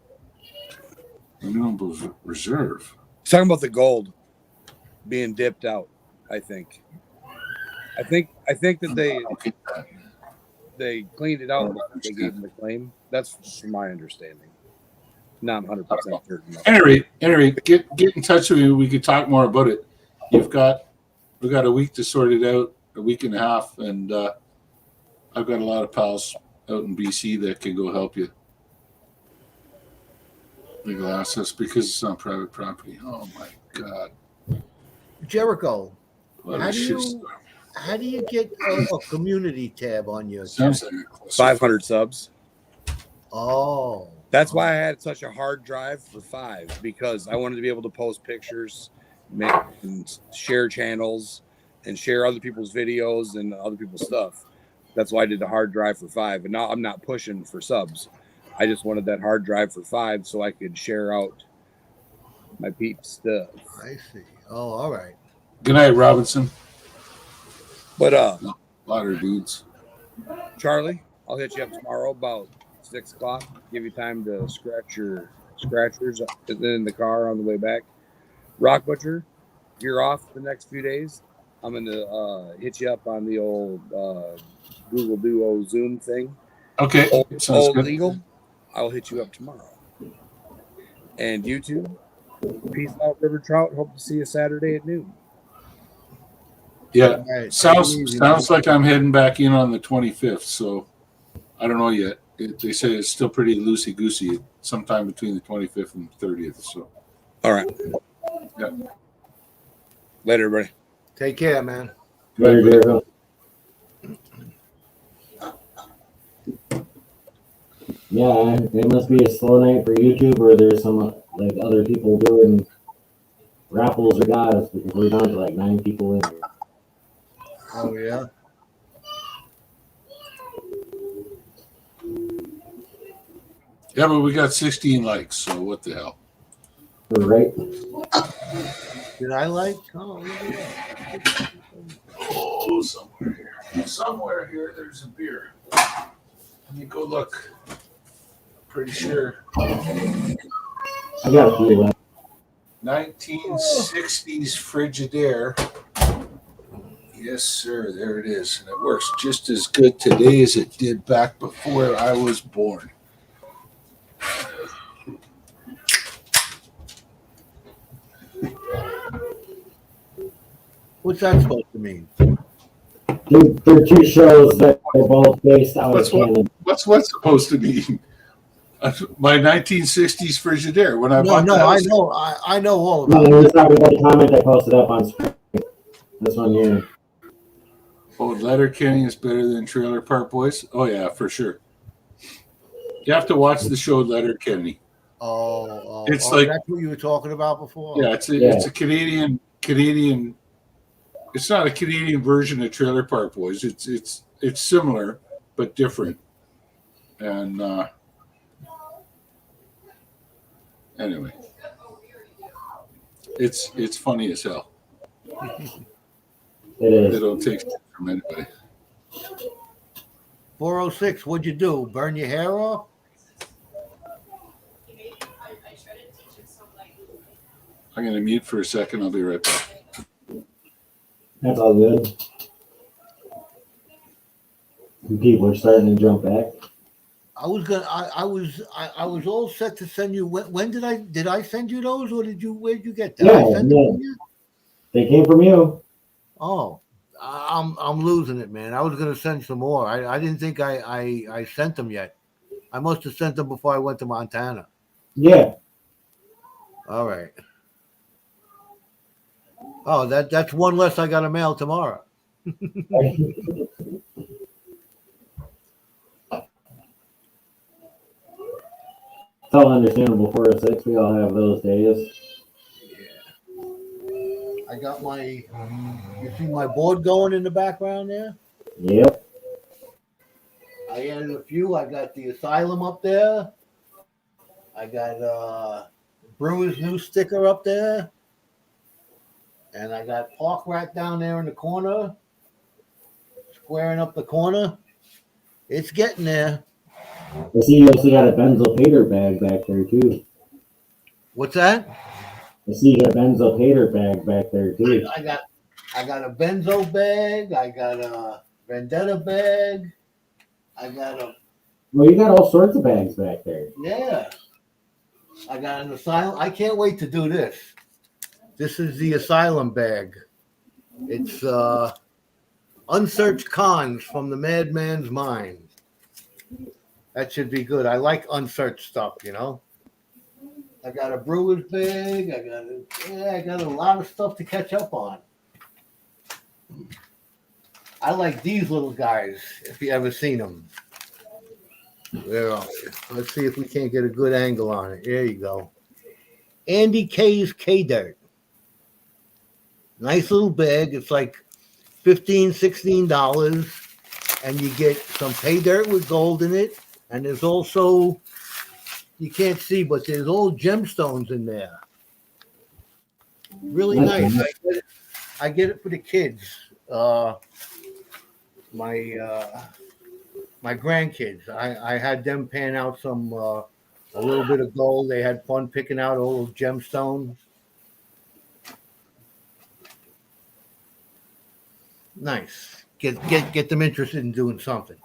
reserve. He's talking about the gold being dipped out. I think that they cleaned it out before they gave him the claim. That's from my understanding. Not 100% certain. Anyway, get in touch with me. We could talk more about it. We've got a week to sort it out, a week and a half, and I've got a lot of pals out in BC that can go help you. Legal access because it's on private property. Oh my God, Jericho, how do you get a community tab on your sounds like 500 subs. Oh, That's why I had such a hard drive for 5, because I wanted to be able to post pictures, and share channels, and share other people's videos and other people's stuff. That's why I did the hard drive for 5. And now I'm not pushing for subs. I just wanted that hard drive for 5 so I could share out my peeps stuff. I see. Oh, all right. Good night, Robinson. But A lot of dudes. Charlie, I'll hit you up tomorrow about 6 o'clock. Give you time to scratch your scratchers in the car on the way back. Rock Butcher, if you're off the next few days, I'm gonna hit you up on the old Google Duo Zoom thing, Okay, sounds Old good. Legal, I'll hit you up tomorrow. And YouTube, peace out, River Trout. Hope to see you Saturday at noon. Yeah, All right. Take it sounds easy, sounds like I'm heading back in on the 25th. So I don't know yet. They say it's still pretty loosey goosey, sometime between the 25th and 30th. So All right. Yeah. Later, everybody. Take care, man. Later, Right, Jericho. Yeah, it must be a slow night for YouTube, or there's some like other people doing raffles or guys, because we're down to like 9 people in here. Oh yeah. yeah, but we got 16 likes. So what the hell? We're right. Did I like? Oh, look at that. Oh, somewhere here, there's a beer. Let me go look. Pretty sure I got a few left. 1960s Frigidaire. Yes, sir. There it is, and it works just as good today as it did back before I was born. What's that supposed to mean? They're 2 shows that are both based out of What's what? Canada. What's supposed to mean? My 1960s Frigidaire when I No, bought no, the I house. know, I know all No, about I it. was talking about the comment I posted up on screen. This one here. Oh, Letterkenny is better than Trailer Park Boys. Oh yeah, for sure. You have to watch the show Letterkenny. It's like that's what you were talking about before. yeah, it's a Canadian. It's not a Canadian version of Trailer Park Boys. It's similar but different. And anyway, it's funny as hell. It is. They don't take shit from anybody. 406. What'd you do? Burn your hair off? I try to teach it some like I'm gonna mute for a second. I'll be right back. That's all good. People are starting to jump back. I was all set to send you. When did I send you those, or where'd you get that? Yeah, I sent them yeah. to you? They came from you. Oh, I'm losing it, man. I was gonna send some more. I didn't think I sent them yet. I must have sent them before I went to Montana. Yeah. All right. Oh, that's one less I got to mail tomorrow. It's all understandable. 406. We all have those days. I got you see my board going in the background there? Yep. I added a few. I got the Asylum up there. I got Brewer's new sticker up there. And I got Park Rat down there in the corner. Squaring up the corner. It's getting there. I see you also got a Benzo Pater bag back there too. What's that? I see you got a Benzo Pater bag back there too. I got a Benzo bag. I got a Vendetta bag. I got a Well, you got all sorts of bags back there. yeah. I got an Asylum. I can't wait to do this. This is the Asylum bag. It's unsearched cons from the madman's mind. That should be good. I like unsearched stuff, you know. I got a Brewer's bag. I got a lot of stuff to catch up on. I like these little guys. If you ever seen them, where are they? Let's see if we can't get a good angle on it. There you go. Andy K's K Dirt. Nice little bag. It's like $15, $16, and you get some pay dirt with gold in it. And there's also, you can't see, but there's old gemstones in there. Really nice. I get it for the kids. My grandkids. I had them pan out some a little bit of gold. They had fun picking out old gemstones. Nice. Get them interested in doing something.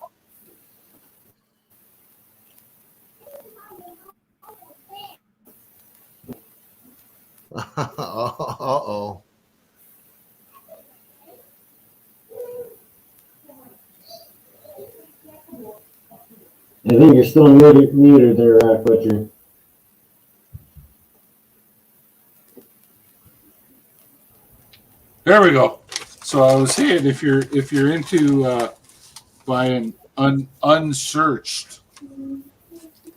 think you're still muted there, Butcher. There we go. So I was saying, if you're into buying unsearched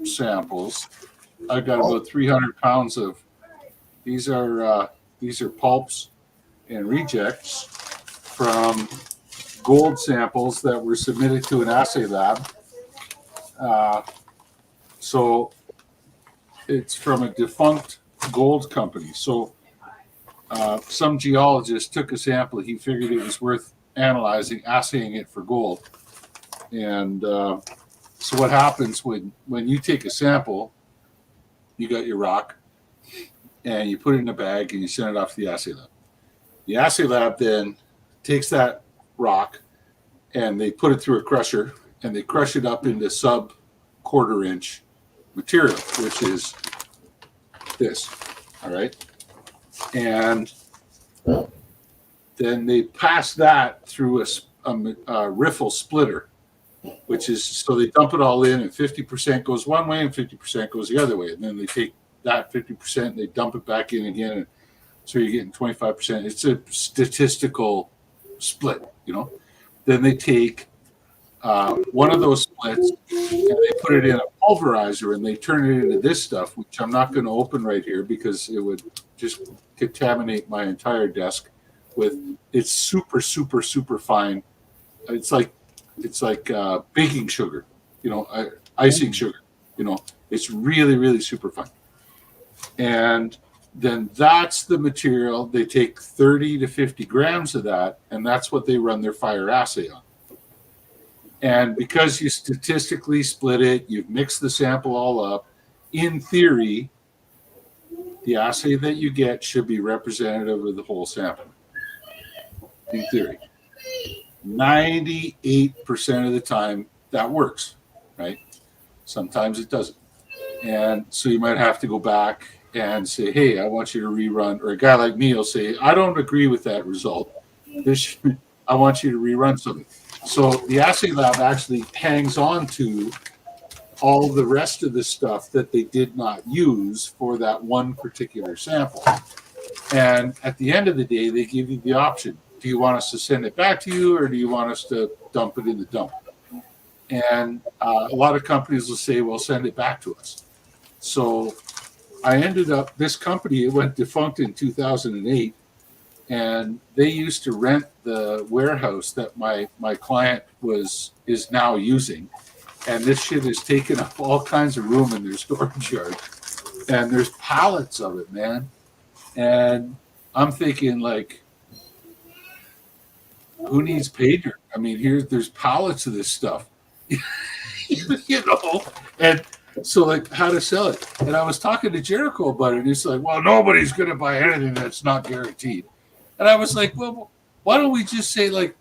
samples, I've got about 300 pounds of these are pulps and rejects from gold samples that were submitted to an assay lab. So it's from a defunct gold company. So some geologist took a sample. He figured it was worth analyzing, assaying it for gold. And so what happens when you take a sample, you got your rock, and you put it in a bag and you send it off to the assay lab. The assay lab then takes that rock and they put it through a crusher and they crush it up into sub quarter inch material, which is this. All right. And then they pass that through a riffle splitter, which is, so they dump it all in and 50% goes one way and 50% goes the other way. And then they take that 50% and they dump it back in again. And so you're getting 25%. It's a statistical split, you know. Then they take one of those splits and they put it in a pulverizer and they turn it into this stuff, which I'm not going to open right here because it would just contaminate my entire desk with, it's super, super, super fine. It's like baking sugar, you know, icing sugar, you know, it's really, really super fine. And then that's the material. They take 30 to 50 grams of that, and that's what they run their fire assay on. And because you statistically split it, you've mixed the sample all up, in theory, the assay that you get should be representative of the whole sample. In theory. 98% of the time, that works, right? Sometimes it doesn't. And so you might have to go back and say, hey, I want you to rerun, or a guy like me will say, I don't agree with that result. I want you to rerun something. So the assay lab actually hangs on to all the rest of the stuff that they did not use for that one particular sample. And at the end of the day, they give you the option. Do you want us to send it back to you, or do you want us to dump it in the dump? And a lot of companies will say, well, send it back to us. So I ended up, this company, it went defunct in 2008, and they used to rent the warehouse that my client is now using. And this shit has taken up all kinds of room in their storage yard. And there's pallets of it, man. And I'm thinking, like, who needs pager? I mean, there's pallets of this stuff, you know, and so like how to sell it. And I was talking to Jericho about it, and he's like, well, nobody's going to buy anything that's not guaranteed. And I was like, well, why don't we just say like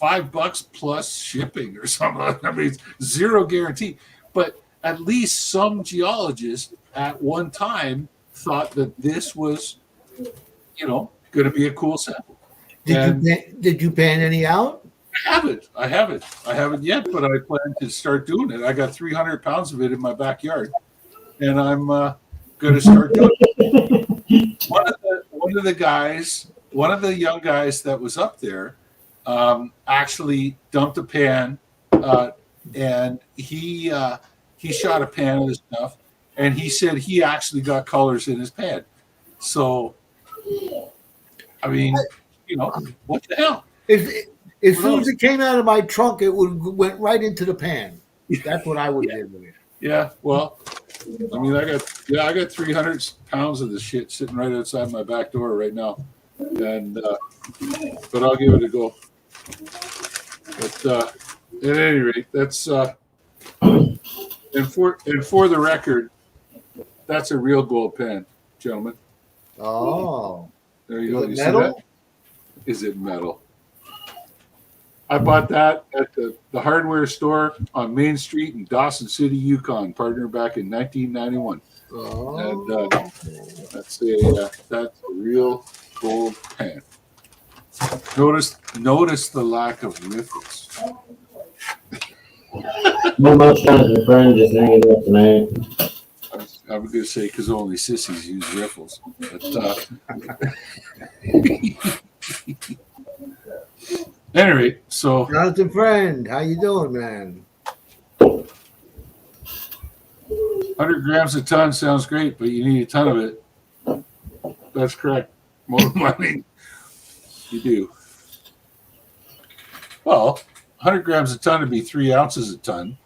$5 plus shipping or something? I mean, zero guarantee. But at least some geologists at one time thought that this was, you know, going to be a cool sample. Did you pan any out? I haven't yet, but I plan to start doing it. I got 300 pounds of it in my backyard, and I'm going to start doing it. One of the young guys that was up there actually dumped a pan, and he shot a pan of this stuff, and he said he actually got colors in his pan. So, I mean, you know, what the hell? As soon as it came out of my trunk, it went right into the pan. That's what I would do with it. Yeah, well, I mean, I got 300 pounds of this shit sitting right outside my back door right now, and but I'll give it a go. But at any rate, that's and for the record, that's a real gold pen, gentlemen. Oh, There you go. Is it You metal? see that? Is it metal? I bought that at the hardware store on Main Street in Dawson City, Yukon, partner back in 1991. oh. And that's a real gold pen. Notice the lack of riffles. Not much, Jonathan, friend, just hanging out tonight. I was going to say because only sissies use riffles, but anyway, so Jonathan friend, how you doing, man? 100 grams a ton sounds great, but you need a ton of it. That's correct. More money. You do. Well, 100 grams a ton would be 3 ounces a ton.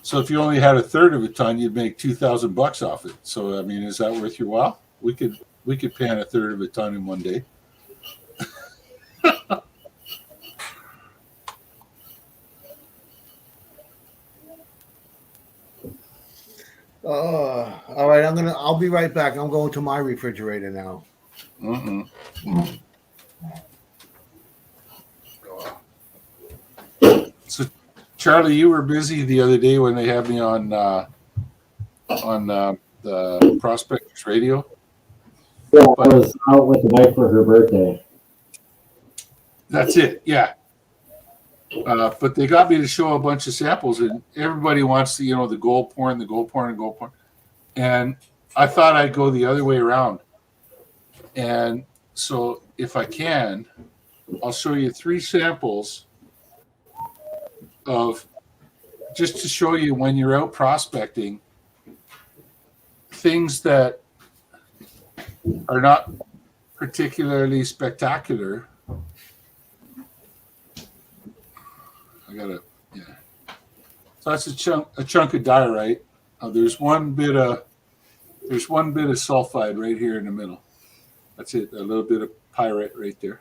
So if you only had a third of a ton, you'd make $2,000 off it. So I mean, is that worth your while? We could pan a third of a ton in one day. All right, I'll be right back. I'm going to my refrigerator now. So, Charlie, you were busy the other day when they had me on the Prospectors Radio. Yeah, I was out with the wife for her birthday. That's it, yeah. But they got me to show a bunch of samples, and everybody wants to, the gold porn, the gold porn, and gold porn. And I thought I'd go the other way around. And so if I can, I'll show you 3 samples of, just to show you when you're out prospecting, things that are not particularly spectacular. Yeah. So that's a chunk of diorite. There's one bit of sulfide right here in the middle. That's it. A little bit of pyrite right there.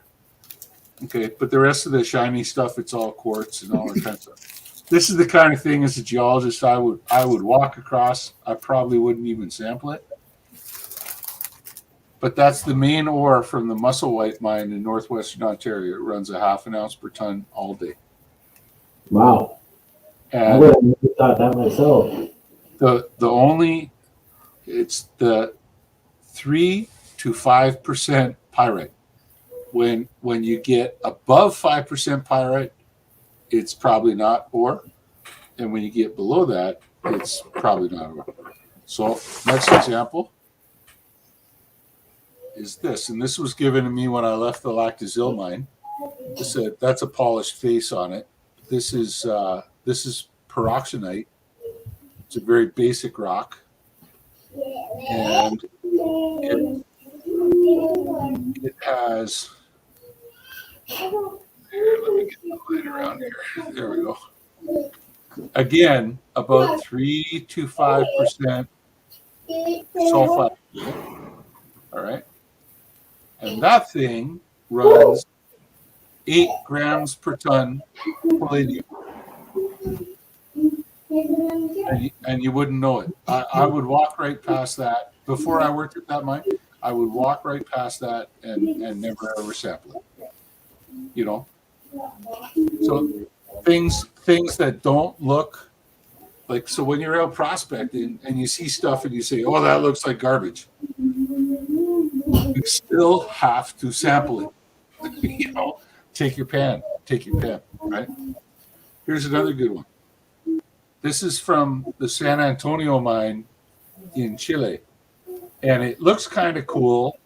Okay, but the rest of the shiny stuff, it's all quartz and all that kind of stuff. This is the kind of thing as a geologist I would walk across. I probably wouldn't even sample it. But that's the main ore from the Musselwhite mine in northwestern Ontario. It runs a 0.5 ounce per ton all day. Wow. And I would have never thought that myself. It's the 3 to 5% pyrite. When you get above 5% pyrite, it's probably not ore. And when you get below that, it's probably not ore. So next example is this. And this was given to me when I left the Lactazil mine. That's a polished face on it. This is pyroxenite. It's a very basic rock. And it has, here, let me get the light around here. There we go. Again, about 3 to 5% sulfide. All right. And that thing runs 8 grams per ton palladium. And you wouldn't know it. I would walk right past that. Before I worked at that mine, I would walk right past that and never ever sample it. So things that don't look like, so when you're out prospecting and you see stuff and you say, oh, that looks like garbage, you still have to sample it. Take your pen, right? Here's another good one. This is from the San Antonio mine in Chile. And it looks kind of cool.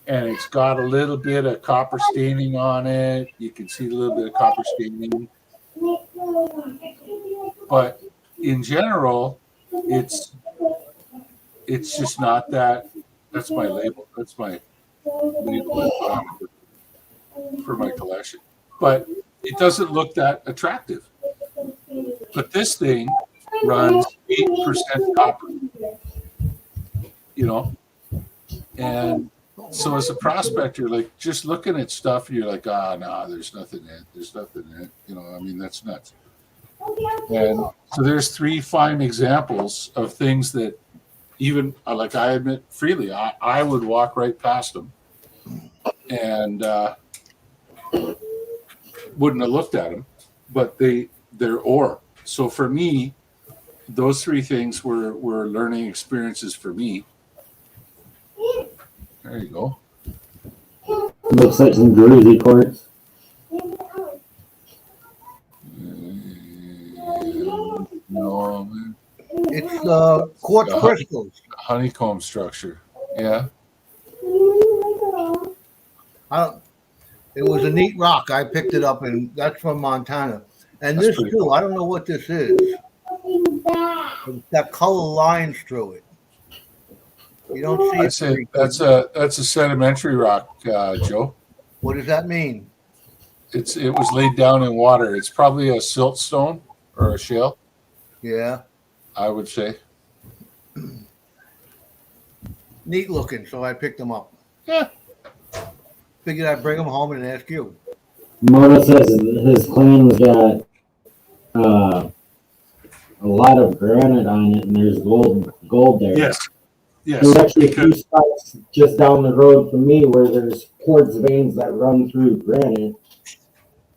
And it's got a little bit of copper staining on it. You can see a little bit of copper staining. But in general, it's just not that. That's my label. That's my label for my collection. But it doesn't look that attractive. But this thing runs 8% copper, and so as a prospector, like just looking at stuff, and you're like, no, there's nothing in it. There's nothing in it. That's nuts. And so there's 3 fine examples of things that even, like I admit freely, I would walk right past them and wouldn't have looked at them, but they're ore. So for me, those 3 things were learning experiences for me. There you go. Looks like some groovy quartz. It's quartz crystals. Honeycomb structure. Yeah. I don't, it was a neat rock. I picked it up, and that's from Montana. And That's this pretty too, cool. I don't know what this is. It's got color lines through it. You don't see I it said very that's good. a sedimentary rock, Joe. What does that mean? It was laid down in water. It's probably a siltstone or a shale, Yeah, I would say. neat looking. So I picked them up. Yeah. Figured I'd bring them home and ask you. Mona says his claim's got a lot of granite on it, and there's gold there. Yes. Yes. There's actually a few Because, spots just down the road from me where there's quartz veins that run through granite.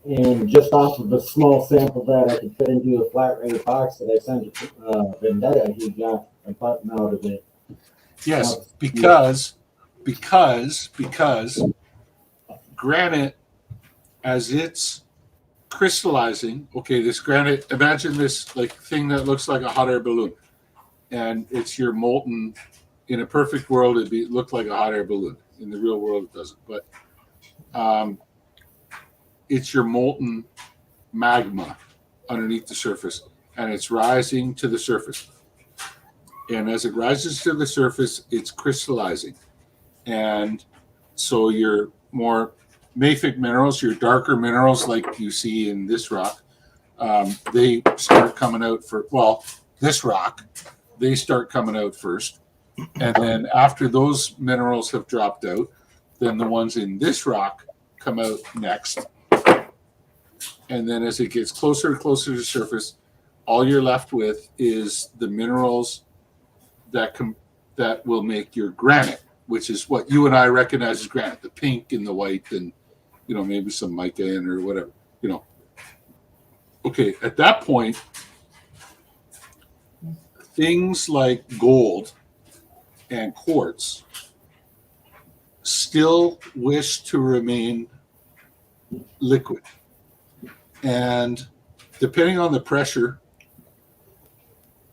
And just off of a small sample that I could fit into a flat rate box that I sent to Vendetta, he got a button out of it. yes, because granite, as it's crystallizing, okay, this granite, imagine this like thing that looks like a hot air balloon, and it's your molten. In a perfect world, it'd look like a hot air balloon. In the real world, it doesn't. But it's your molten magma underneath the surface, and it's rising to the surface. And as it rises to the surface, it's crystallizing. And so your more mafic minerals, your darker minerals like you see in this rock, they start coming out this rock, they start coming out first. And then after those minerals have dropped out, then the ones in this rock come out next. And then as it gets closer and closer to the surface, all you're left with is the minerals that will make your granite, which is what you and I recognize as granite, the pink and the white and, maybe some mica in or whatever, Okay, at that point, things like gold and quartz still wish to remain liquid. And depending on the pressure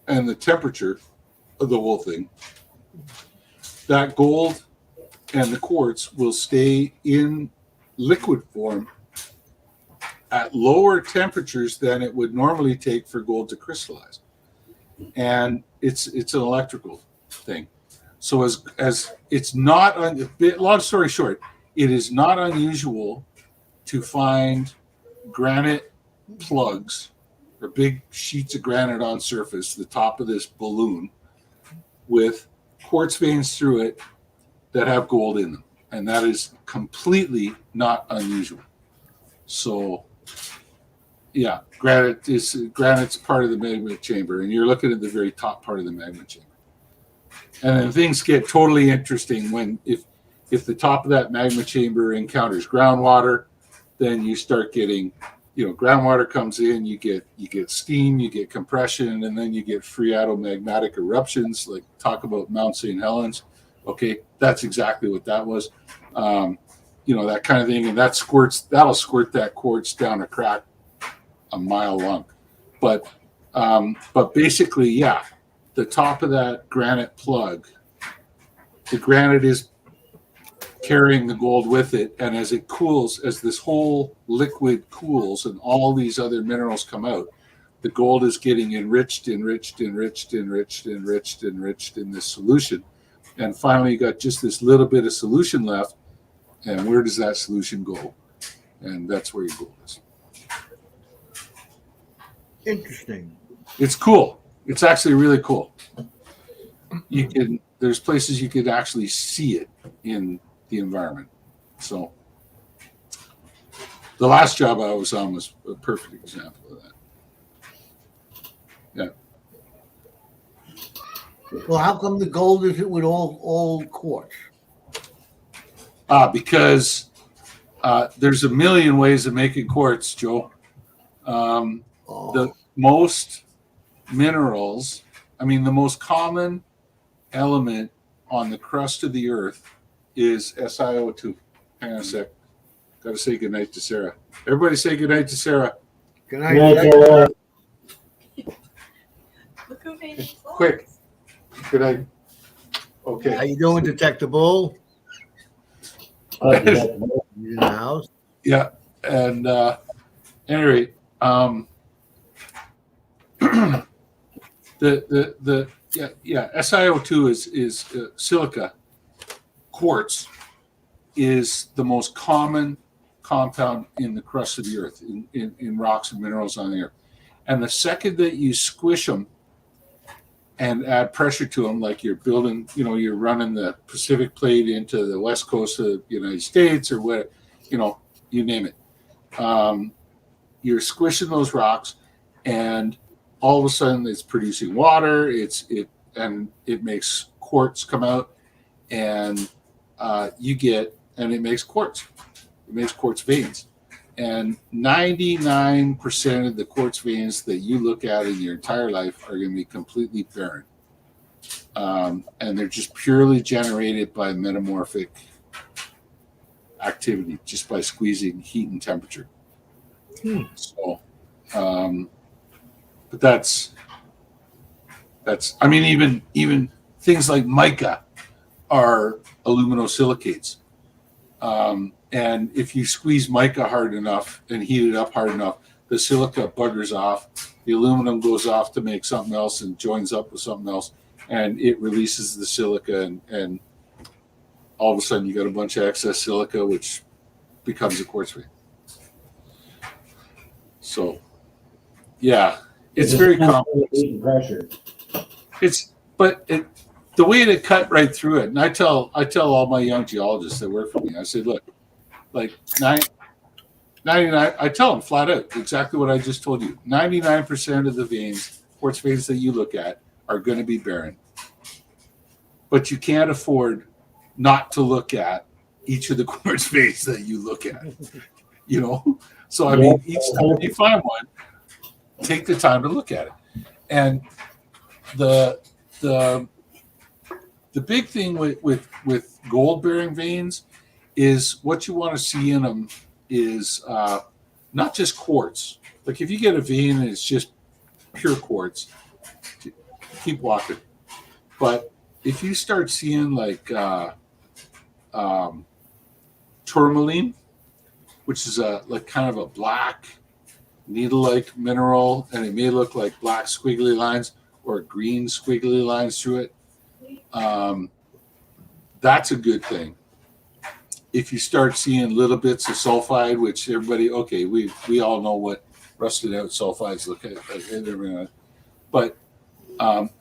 and the temperature of the whole thing, that gold and the quartz will stay in liquid form at lower temperatures than it would normally take for gold to crystallize. And it's an electrical thing. So as it's not, long story short, it is not unusual to find granite plugs or big sheets of granite on surface, the top of this balloon, with quartz veins through it that have gold in them. And that is completely not unusual. So yeah, granite's part of the magma chamber, and you're looking at the very top part of the magma chamber. And then things get totally interesting when if the top of that magma chamber encounters groundwater, then you start getting, groundwater comes in, you get steam, you get compression, and then you get phreatomagmatic eruptions, like talk about Mount St. Helens. Okay, that's exactly what that was. That kind of thing, and that'll squirt that quartz down a crack a mile long. But basically, yeah, the top of that granite plug, the granite is carrying the gold with it, and as it cools, as this whole liquid cools and all these other minerals come out, the gold is getting enriched in this solution. And finally you got just this little bit of solution left, and where does that solution go? And that's where your gold is. Interesting. It's cool. It's actually really cool. There's places you could actually see it in the environment. So the last job I was on was a perfect example of that. Yeah. Well, how come the gold is it with all quartz? Because there's a million ways of making quartz, Joe. The most minerals, the most common element on the crust of the earth is SiO2. Hang on a sec. Got to say goodnight to Sarah. Everybody say goodnight to Sarah. Good night. Look who Quick. Could I? How Okay. you doing, Detective Bull? That's You in the house? Yeah. And anyway, SiO2 is silica. Quartz is the most common compound in the crust of the earth, in rocks and minerals on the earth. And the second that you squish them and add pressure to them, like you're building, you're running the Pacific plate into the west coast of the United States or what, you name it. You're squishing those rocks, and all of a sudden it's producing water. It makes quartz come out, and it makes quartz. It makes quartz veins. And 99% of the quartz veins that you look at in your entire life are going to be completely barren. And they're just purely generated by metamorphic activity, just by squeezing heat and temperature. So, but that's, I mean, even things like mica are aluminosilicates. And if you squeeze mica hard enough and heat it up hard enough, the silica buggers off, the aluminum goes off to make something else and joins up with something else, and it releases the silica, and all of a sudden you got a bunch of excess silica, which becomes a quartz vein. So, yeah, it's very complex. Pressure. The way to cut right through it, and I tell all my young geologists that work for me, I say, look, like 99, I tell them flat out exactly what I just told you. 99% of the veins, quartz veins that you look at, are going to be barren. But you can't afford not to look at each of the quartz veins that you look at. So I mean, each time you find one, take the time to look at it. And the big thing with gold bearing veins is what you want to see in them is not just quartz. Like if you get a vein and it's just pure quartz, keep walking. But if you start seeing like tourmaline, which is like kind of a black needle-like mineral, and it may look like black squiggly lines or green squiggly lines through it, that's a good thing. If you start seeing little bits of sulfide, which we all know what rusted out sulfides look like, but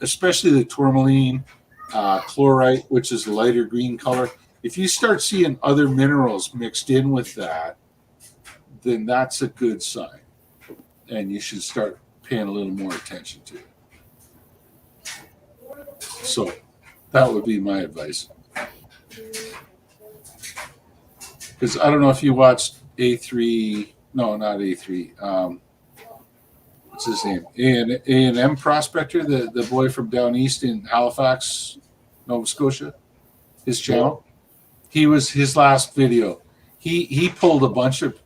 especially the tourmaline, chlorite, which is a lighter green color, if you start seeing other minerals mixed in with that, then that's a good sign, and you should start paying a little more attention to it. So that would be my advice. Because I don't know if you watched A3, no, not A3. What's his name? A&M Prospector, the boy from down east in Halifax, Nova Scotia. His channel. His last video. He pulled a bunch of.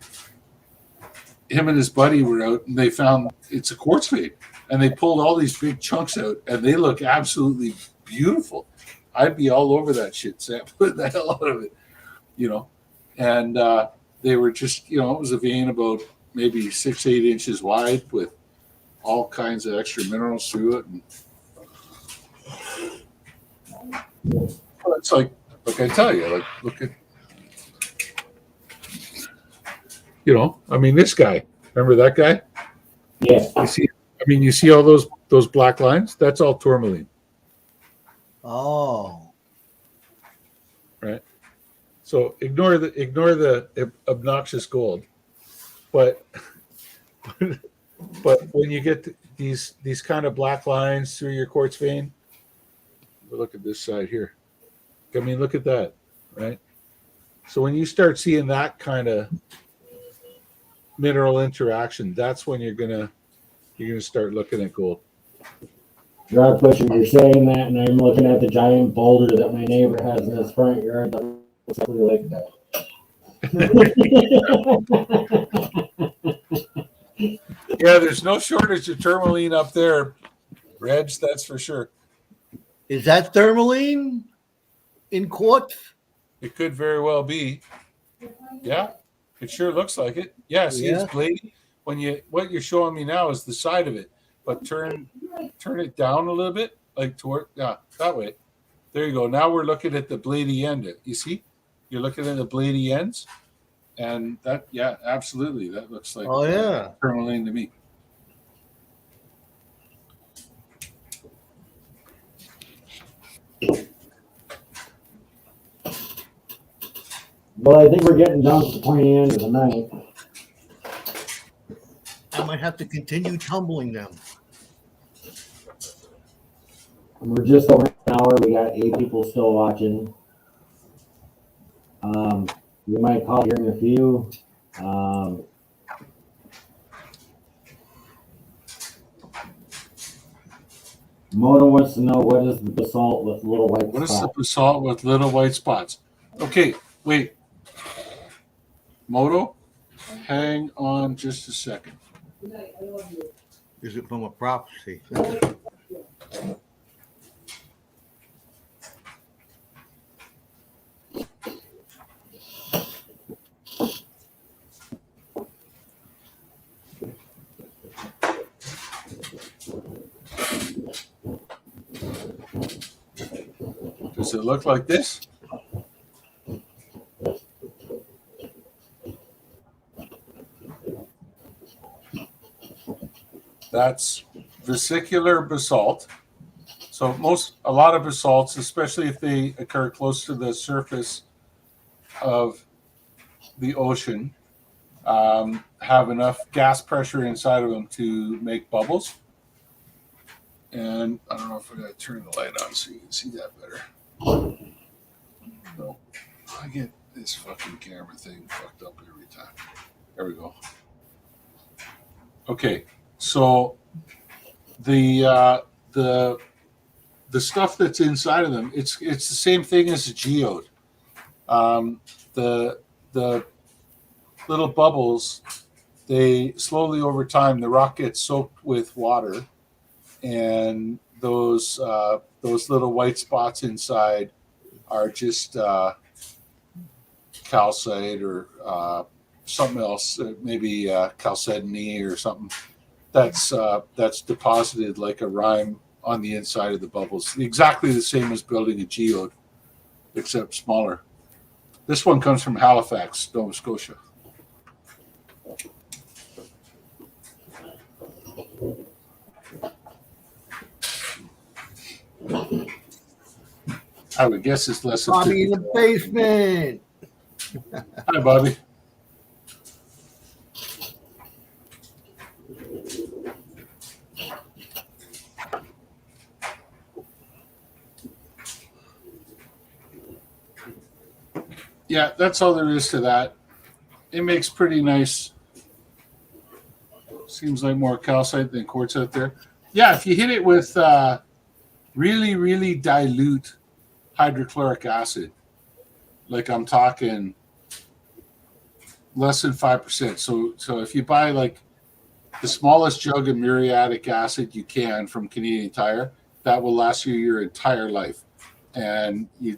Him and his buddy were out, and they found it's a quartz vein, and they pulled all these big chunks out, and they look absolutely beautiful. I'd be all over that shit, sampling the hell out of it, And they were just, it was a vein about maybe 6-8 inches wide with all kinds of extra minerals through it. And it's like I tell you, like, look at, this guy. Remember that guy? Yeah. You see all those black lines? That's all tourmaline. Oh. Right. So ignore the obnoxious gold, but when you get these kind of black lines through your quartz vein, look at this side here. I mean, look at that, right? So when you start seeing that kind of mineral interaction, that's when you're gonna start looking at gold. Rock Butcher, you're saying that, and I'm looking at the giant boulder that my neighbor has in his front yard that looks exactly like that. Yeah, there's no shortage of tourmaline up there. Reg, that's for sure. Is that tourmaline in quartz? It could very well be. Yeah, it sure looks like it. Yeah, see, it's Yeah. bladey. What you're showing me now is the side of it, but turn it down a little bit, like toward that way. There you go. Now we're looking at the bladey end. You see, you're looking at the bladey ends, and that absolutely, that looks like Oh yeah. tourmaline to me. Well, I think we're getting down to the pointy end of the night. I might have to continue tumbling them. We're just over an hour. We got 8 people still watching. We might call here in a few. Moto wants to know, what is the basalt with little white What is the spots? basalt with little white spots? Okay, wait. Moto, hang on just a second. Is it from a prophecy? Does it look like this? That's vesicular basalt. So a lot of basalts, especially if they occur close to the surface of the ocean, have enough gas pressure inside of them to make bubbles. And I don't know if I got to turn the light on so you can see that better. No, I get this fucking camera thing fucked up every time. There we go. Okay, so the stuff that's inside of them, it's the same thing as a geode. The little bubbles, they slowly over time, the rock gets soaked with water, and those little white spots inside are just calcite or something else, maybe chalcedony or something that's deposited like a rime on the inside of the bubbles. Exactly the same as building a geode, except smaller. This one comes from Halifax, Nova Scotia. I would guess it's less than Bobby in 50. the basement. Hi, Bobby. Yeah, that's all there is to that. It makes pretty nice. Seems like more calcite than quartz out there. Yeah, if you hit it with really, really dilute hydrochloric acid, like I'm talking less than 5%. So if you buy like the smallest jug of muriatic acid you can from Canadian Tire, that will last you your entire life. And you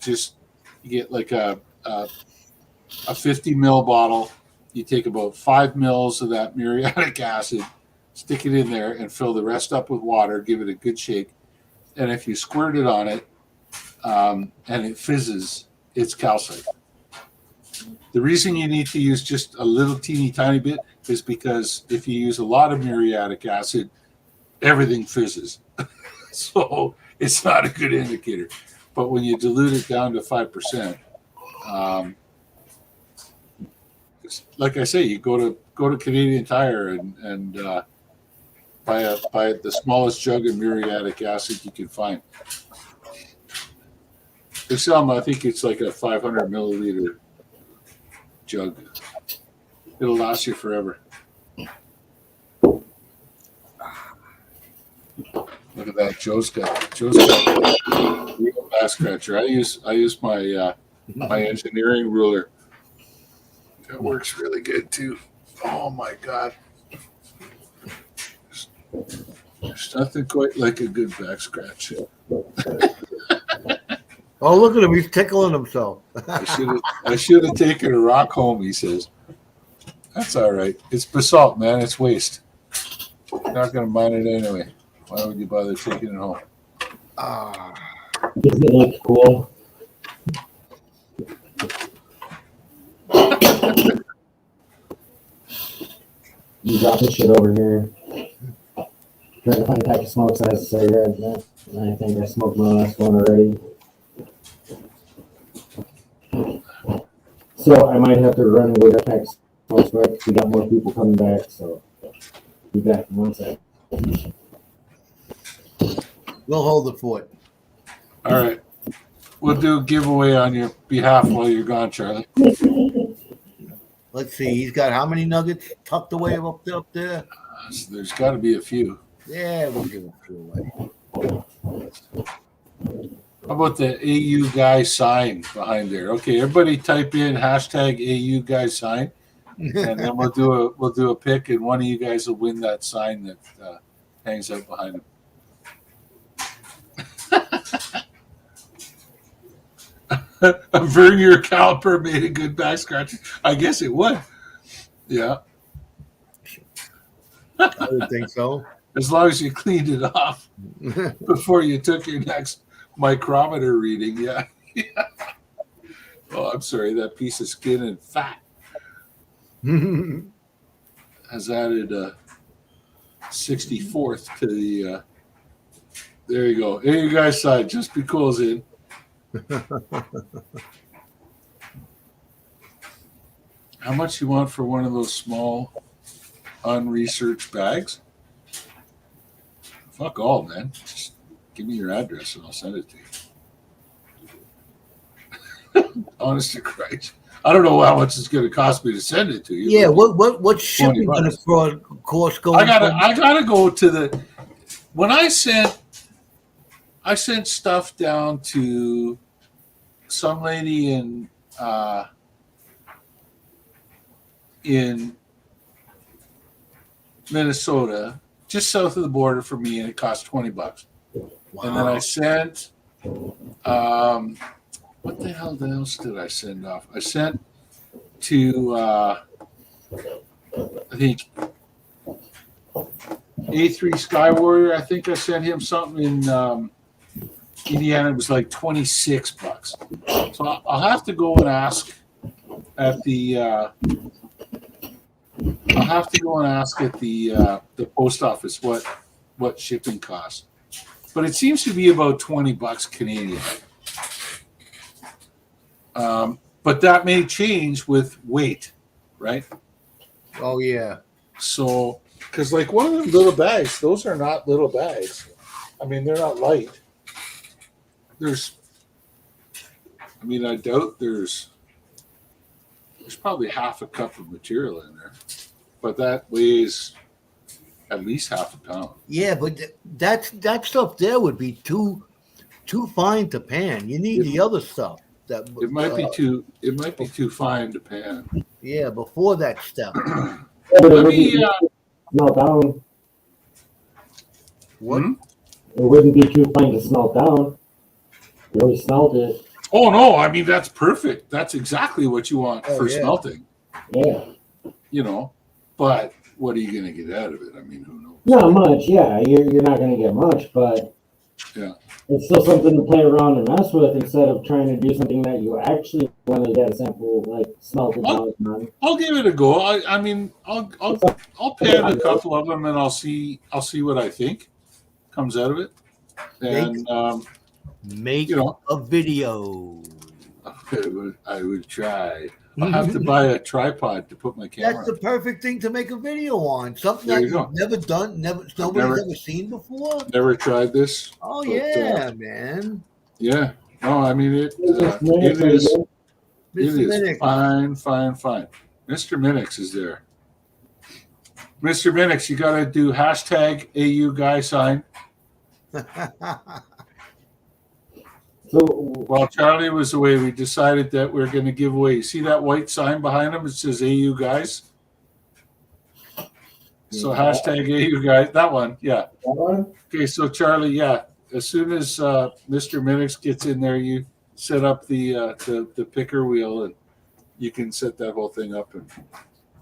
get like a 50 mil bottle. You take about 5 mils of that muriatic acid, stick it in there, and fill the rest up with water. Give it a good shake, and if you squirt it on it, and it fizzes, it's calcite. The reason you need to use just a little teeny tiny bit is because if you use a lot of muriatic acid, everything fizzes. So it's not a good indicator. But when you dilute it down to 5%, like I say, you go to Canadian Tire and buy the smallest jug of muriatic acid you can find. They sell them, I think it's like a 500 milliliter jug. It'll last you forever. Look at that, Joe's got a real back scratcher. I use my my engineering ruler. It works really good too. Oh my god. There's nothing quite like a good back scratch. Oh, look at him. He's tickling himself. I should have taken a rock home, he says. That's all right. It's basalt, man. It's waste. You're not going to mine it anyway. Why would you bother taking it home? Does it look cool? You drop this shit over here. Trying to find a pack of smokes that has a cigarette in it. And I think I smoked my last one already. So I might have to run and go get a pack of smokes back because we got more people coming back. So be back in 1 second. We'll hold the fort. All right. We'll do a giveaway on your behalf while you're gone, Charlie. Let's see. He's got how many nuggets tucked away up there? So there's got to be a few. Yeah, we'll give a few away. How about the AU guy sign behind there? Okay, everybody type in hashtag AU guy sign, and then we'll do a pick, and one of you guys will win that sign that hangs out behind him. A Vernier caliper made a good back scratch. I guess it would. Yeah. I would think so. As long as you cleaned it off before you took your next micrometer reading. Yeah. Yeah. Oh, I'm sorry. That piece of skin and fat has added 64th to the. There you go. There you guys side. Just be cool's in. How much you want for one of those small, unresearched bags? Fuck all, man. Just give me your address and I'll send it to you. Honest to Christ, I don't know how much it's going to cost me to send it to you. Yeah, what's shipping going to cost going? I gotta go to the. When I sent stuff down to some lady in Minnesota, just south of the border for me, and it cost $20. Wow. And then I sent what the hell else did I send off? I sent to I think A3 Sky Warrior. I think I sent him something in Indiana. It was like $26. So I'll have to go and ask at the the post office what shipping costs. But it seems to be about $20 Canadian. But that may change with weight, right? Oh yeah. So, because like one of them little bags, those are not little bags. I mean, they're not light. I doubt there's probably half a cup of material in there, but that weighs at least half a pound. Yeah, but that stuff there would be too fine to pan. You need the other stuff. It might be too fine to pan. Yeah, before that step. Let me. Smelt down. What? It wouldn't be too fine to smelt down. You always smelt it. Oh no! I mean that's perfect. That's exactly what you want for smelting. Yeah. You know, but what are you going to get out of it? I mean, who knows? Not much. Yeah, you're not going to get much, but yeah, it's still something to play around and mess with instead of trying to do something that you actually want to get a sample like smelt it down. I'll give it a go. I mean, I'll pan a couple of them and I'll see what I think comes out of it. And make a video. I would try. I'll have to buy a tripod to put my camera. That's the perfect thing to make a video on. Something that you've never done, nobody's ever seen before. Never tried this. Oh yeah, man. Yeah. No, I mean it is fine. Mr. Minix is there. Mr. Minix, you got to do hashtag AU guy sign. So while Charlie was away, we decided that we're going to give away. See that white sign behind him? It says AU guys. So hashtag Ayou guys, that one, yeah. That one? Okay, so Charlie, yeah. As soon as Mr. Minix gets in there, you set up the picker wheel, and you can set that whole thing up, and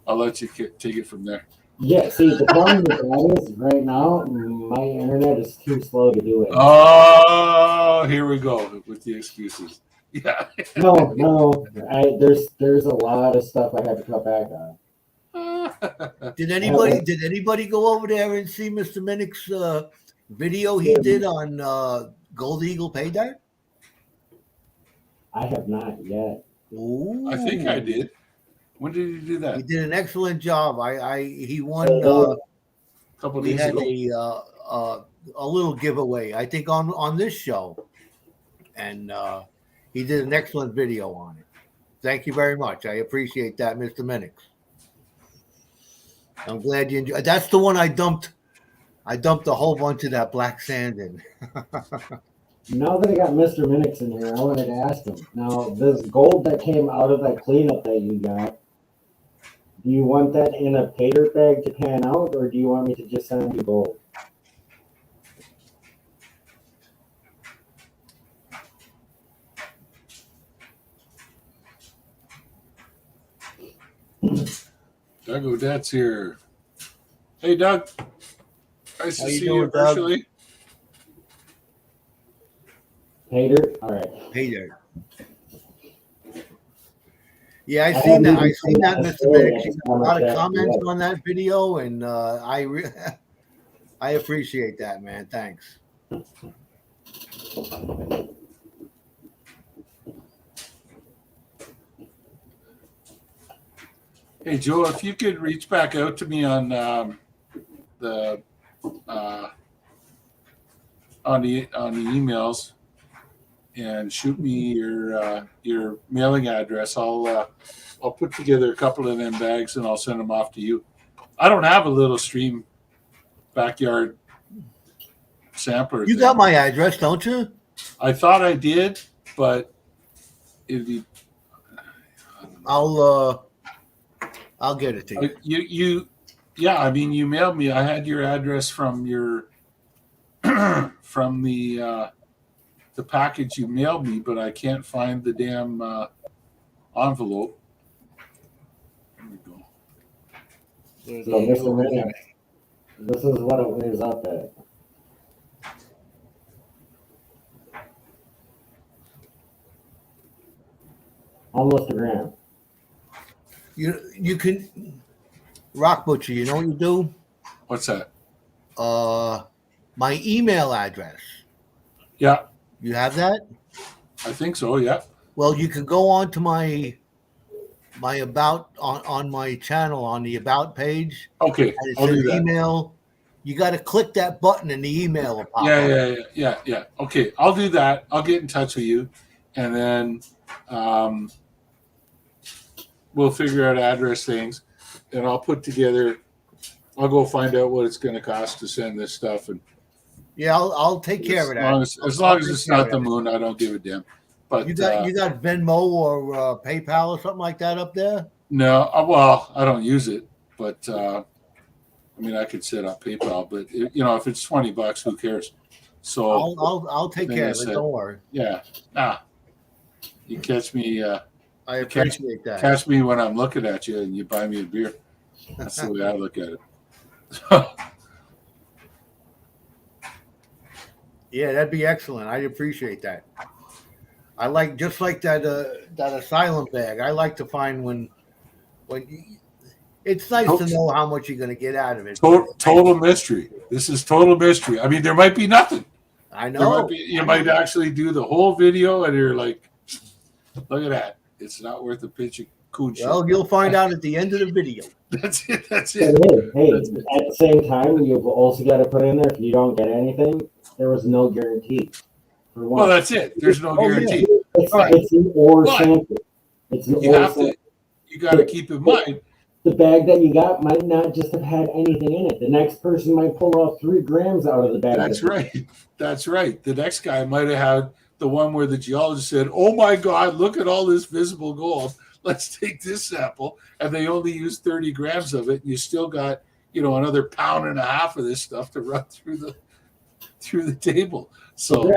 I'll let you take it from there. Yeah, see, the problem with that is right now, my internet is too slow to do it. Oh, here we go with the excuses. Yeah. No, there's a lot of stuff I have to cut back on. Did anybody go over there and see Mr. Minnick's video he did on Gold Eagle Pay Dirt? I have not yet. Ooh. I think I did. When did you do that? He did an excellent job. He won. A couple We days had ago. a little giveaway, I think, on this show, and he did an excellent video on it. Thank you very much. I appreciate that, Mr. Minix. I'm glad you enjoyed. That's the one I dumped. I dumped a whole bunch of that black sand in. Now that I got Mr. Minix in here, I wanted to ask him. Now, this gold that came out of that cleanup that you got, do you want that in a pay dirt bag to pan out, or do you want me to just send you gold? Doug Odette's here. Hey, Doug. Nice How to you see doing, you Doug? virtually. Pay dirt? All right. Pay Dirt. Yeah, I seen that, Mr. Minix. You got a lot of comments on that video, and I appreciate that, man. Thanks. Hey, Joe, if you could reach back out to me on the emails and shoot me your mailing address, I'll put together a couple of them bags and I'll send them off to you. I don't have a little stream backyard sampler. You got my address, don't you? I thought I did, but it'd be. I'll get it to you. Yeah. I mean, you mailed me. I had your address from your from the package you mailed me, but I can't find the damn envelope. There we go. So, Mr. Minix, this is what it weighs up at. Almost a gram. You can Rock Butcher. You know what you do? What's that? My email address. Yeah, You have that? I think so. Yeah. Well, you can go on to my about on my channel on the about page. Okay, And it I'll do says that. email. You got to click that button and the email will pop up. Yeah. Okay, I'll do that. I'll get in touch with you, and then we'll figure out address things, and I'll put together. I'll go find out what it's going to cost to send this stuff, and Yeah, I'll take care of that. as long as it's not the moon, I don't give a damn. But You got Venmo or PayPal or something like that up there? no, well, I don't use it, but I mean, I could set up PayPal, but if it's $20, who cares? So I'll take care of it. Don't worry. yeah, you catch me. I appreciate that. Catch me when I'm looking at you, and you buy me a beer. That's the way I look at it. Yeah, that'd be excellent. I'd appreciate that. I like just like that asylum bag. I like to find when it's nice to know how much you're going to get out of it. Total mystery. This is total mystery. I mean, there might be nothing. I know. You might actually do the whole video, and you're like, "Look at that! It's not worth a pinch of coon shit." Well, you'll find out at the end of the video. That's it. That's Hey, it. at the same time, you've also got to put in there, if you don't get anything, there was no guarantee. For one. Well, that's it. There's no guarantee. It's an ore But sample. It's an You ore have sample. to. You got to keep in mind. The bag that you got might not just have had anything in it. The next person might pull out 3 grams out of the bag. That's right. That's right. The next guy might have had the one where the geologist said, "Oh my God, look at all this visible gold. Let's take this sample," and they only used 30 grams of it. And you still got another pound and a half of this stuff to run through the table. So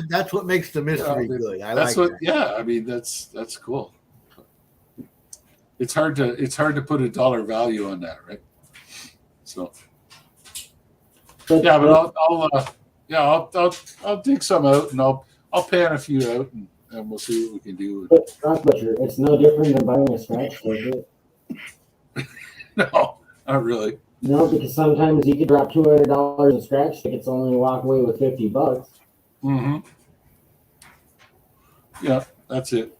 That's what makes the mystery good. I like that. Yeah, I mean that's cool. It's hard to put a dollar value on that, right? So yeah, but I'll dig some out, and I'll pan a few out, and we'll see what we can do. But Butcher, it's no different than buying a scratch ticket. No, not really. No, because sometimes you could drop $200 in scratch tickets, only walk away with $50. Mm-hmm. Yeah, that's it.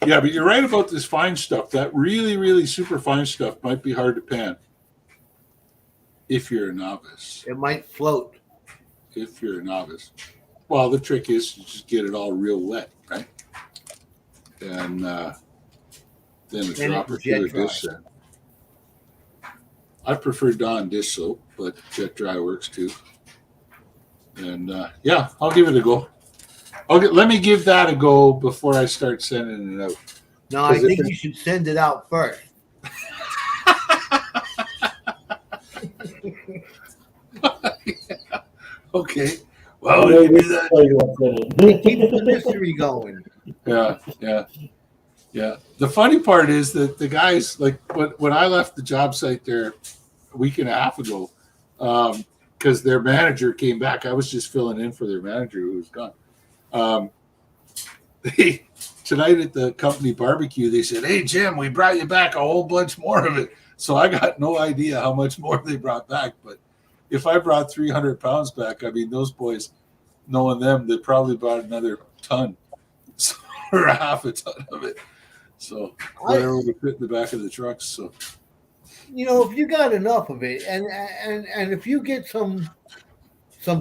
Yeah, but you're right about this fine stuff. That really, really super fine stuff might be hard to pan if you're a novice. It might float. If you're a novice. Well, the trick is to just get it all real wet, right? And then a drop or two of dish soap. I prefer Dawn dish soap, but jet dry works too. And yeah, I'll give it a go. Okay, let me give that a go before I start sending it out. No, I think you should send it out first. Yeah. Okay. Well, we can do that. Keep the mystery going. Yeah. The funny part is that the guys, like when I left the job site there a week and a half ago, because their manager came back. I was just filling in for their manager who was gone. Tonight at the company barbecue, they said, "Hey Jim, we brought you back a whole bunch more of it." So I got no idea how much more they brought back, but if I brought 300 pounds back, I mean, those boys, knowing them, they probably brought another ton or a half a ton of it. So whatever would fit in the back of the trucks. So if you got enough of it, and if you get some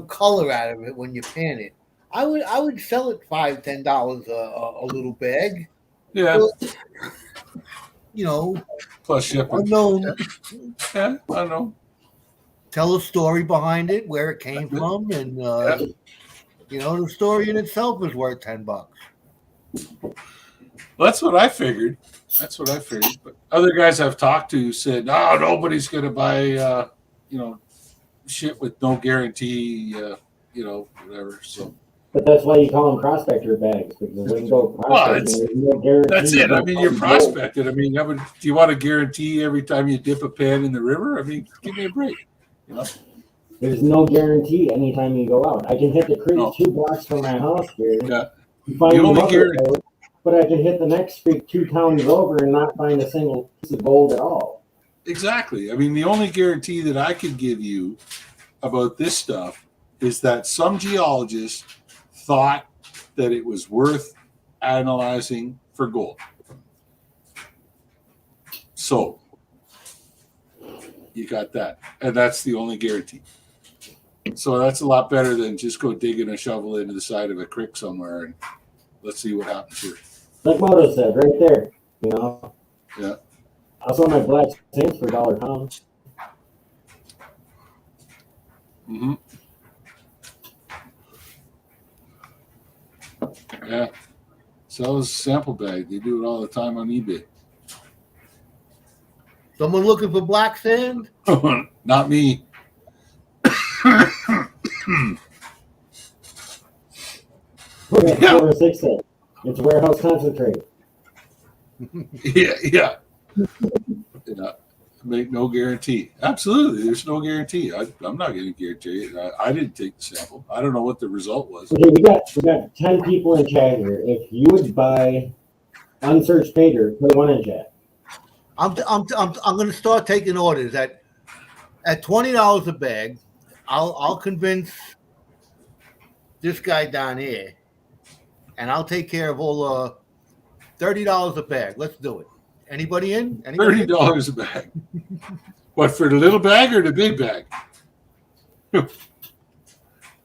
color out of it when you pan it, I would sell it $5-10 a little bag. Yeah. But, plus shipping. Unknown. Yeah, I know. Tell a story behind it, where it came from, and the story in itself is worth $10. Well, that's what I figured. But other guys I've talked to said, "No, nobody's going to buy, shit with no guarantee, whatever." So. But that's why you call them prospector bags, because when you go prospecting, there's no guarantee. That's it. I mean, you're prospected. I mean, do you want a guarantee every time you dip a pan in the river? I mean, give me a break. There's no guarantee anytime you go out. I can hit the creek 2 blocks from my house here. Yeah. Find gold, but I can hit the next creek 2 towns over and not find a single piece of gold at all. Exactly. I mean, the only guarantee that I could give you about this stuff is that some geologists thought that it was worth analyzing for gold. So you got that. And that's the only guarantee. So that's a lot better than just go digging a shovel into the side of a creek somewhere and let's see what happens here. Like Moto said, right there, Yeah. I sold my black sands for $1 a pound. Mm-hmm. Yeah. Sell a sample bag. They do it all the time on eBay. Someone looking for black sand? Not me. Yeah. 406 cent. It's warehouse concentrate. Yeah. Make no guarantee. Absolutely, there's no guarantee. I'm not going to guarantee it. I didn't take the sample. I don't know what the result was. Okay, we got 10 people in chat here. If you would buy unsearched paper, put 1 in chat. I'm going to start taking orders at $20 a bag. I'll convince this guy down here, and I'll take care of all $30 a bag. Let's do it. Anybody in? $30 a bag. What, for the little bag or the big bag?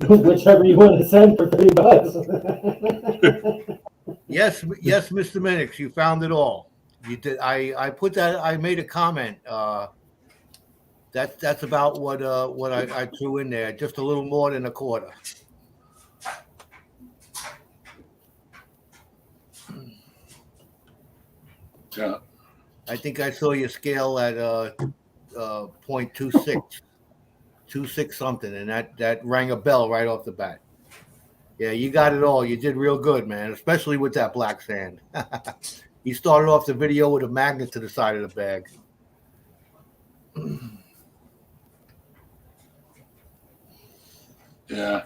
Whichever you want to send for $30. Yes, Mr. Minix, you found it all. You did. I put that. I made a comment. That's about what I threw in there. Just a little more than a quarter. Yeah. I think I saw your scale at 0.26, 26 something, and that rang a bell right off the bat. Yeah, you got it all. You did real good, man, especially with that black sand. You started off the video with a magnet to the side of the bag. Yeah.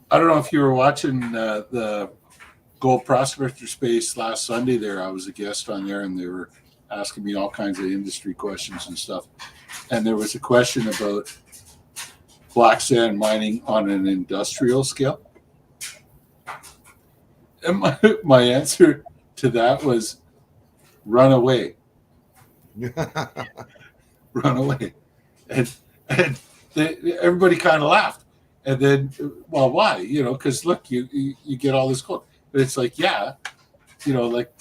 I don't know if you were watching the Gold Prospector Space last Sunday there. I was a guest on there, and they were asking me all kinds of industry questions and stuff. And there was a question about black sand mining on an industrial scale. And my answer to that was run away. Run away. And everybody kind of laughed. And then, well, why? You know, because look, you get all this gold. But it's like, yeah, you know, like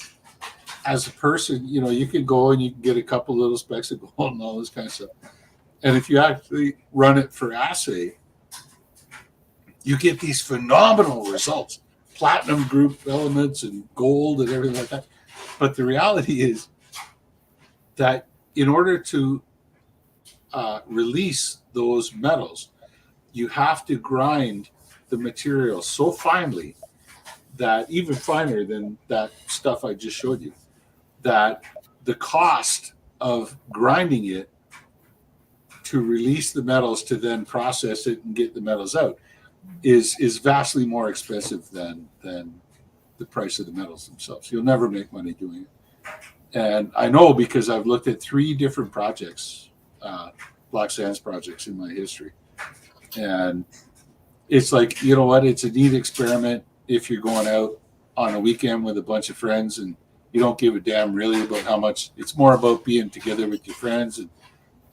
as a person, you know, you can go and you can get a couple little specks of gold and all this kind of stuff. And if you actually run it for assay, you get these phenomenal results, platinum group elements and gold and everything like that. But the reality is that in order to release those metals, you have to grind the material so finely that even finer than that stuff I just showed you, that the cost of grinding it to release the metals to then process it and get the metals out is vastly more expensive than the price of the metals themselves. You'll never make money doing it. And I know because I've looked at 3 different projects, black sands projects in my history. And it's like, you know what? It's a neat experiment if you're going out on a weekend with a bunch of friends and you don't give a damn really about how much. It's more about being together with your friends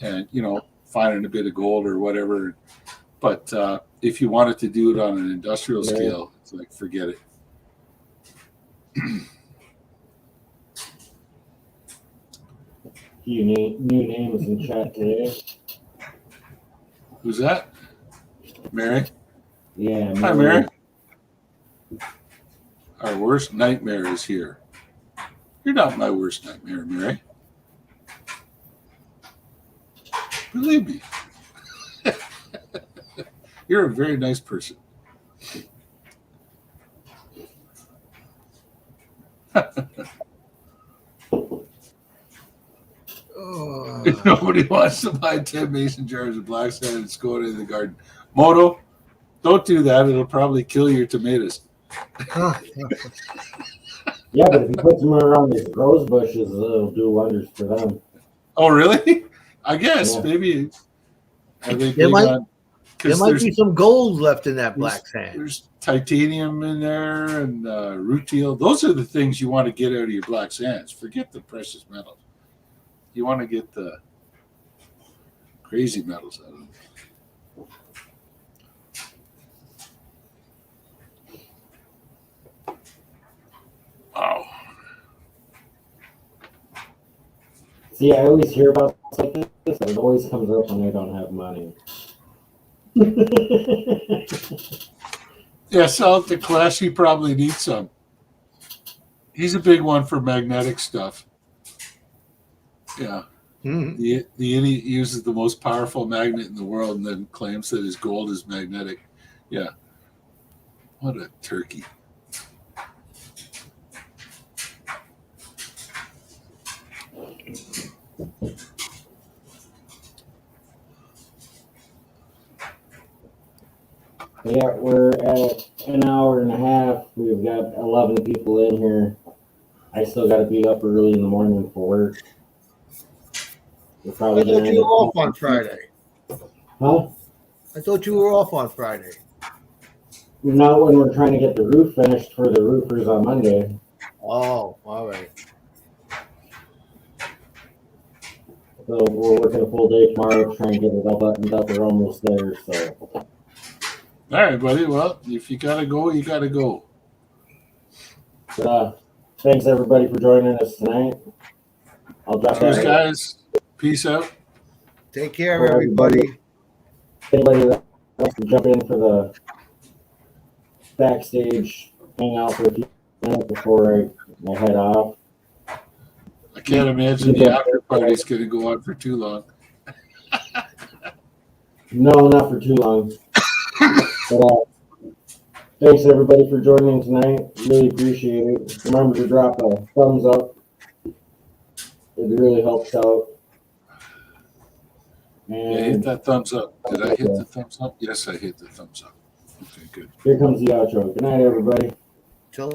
and you know, finding a bit of gold or whatever. But if you wanted to do it on an industrial scale, it's like, forget it. Few new names in chat today. Who's that? Mary? Yeah. Hi, Mary. Our worst nightmare is here. You're not my worst nightmare, Mary. Believe me. You're a very nice person. If nobody wants to buy 10 mason jars of black sand and go into the garden. Moto, don't do that. It'll probably kill your tomatoes. Yeah, but if you put them around these rose bushes, it'll do wonders for them. Oh, really? I guess Yeah. maybe. Are they There big might- on? There might be some gold left in that black sand. There's titanium in there and rutile. Those are the things you want to get out of your black sands. Forget the precious metals. You want to get the crazy metals out of them. Wow. See, I always hear about stuff like this, and it always comes up when I don't have money. Yeah, sell it to Clash. He probably needs some. He's a big one for magnetic stuff. Yeah. Mhm. The idiot uses the most powerful magnet in the world and then claims that his gold is magnetic. Yeah. What a turkey. Yeah, we're at an hour and a half. We've got 11 people in here. I still got to be up early in the morning for work. We're I probably thought gonna you were off on Friday. Huh? I thought you were off on Friday. Not when we're trying to get the roof finished for the roofers on Monday. Oh, all right. So we're working a full day tomorrow trying to get it all buttoned up. We're almost there. So All right, buddy. Well, if you got to go, you got to go. thanks everybody for joining us tonight. I'll drop Cheers, that. guys. Peace out. Take care, For everybody. Anybody that wants to jump in for the backstage hangout for a few minutes before I I head off. I can't imagine the after party's going to go on for too long. No, not for too long. But thanks everybody for joining tonight. Really appreciate it. Remember to drop a thumbs up. It really helps out. Yeah, hit And that thumbs up. Did I hit the thumbs up? Yes, I hit the thumbs up. Okay, good. here comes the outro. Good night, everybody. Till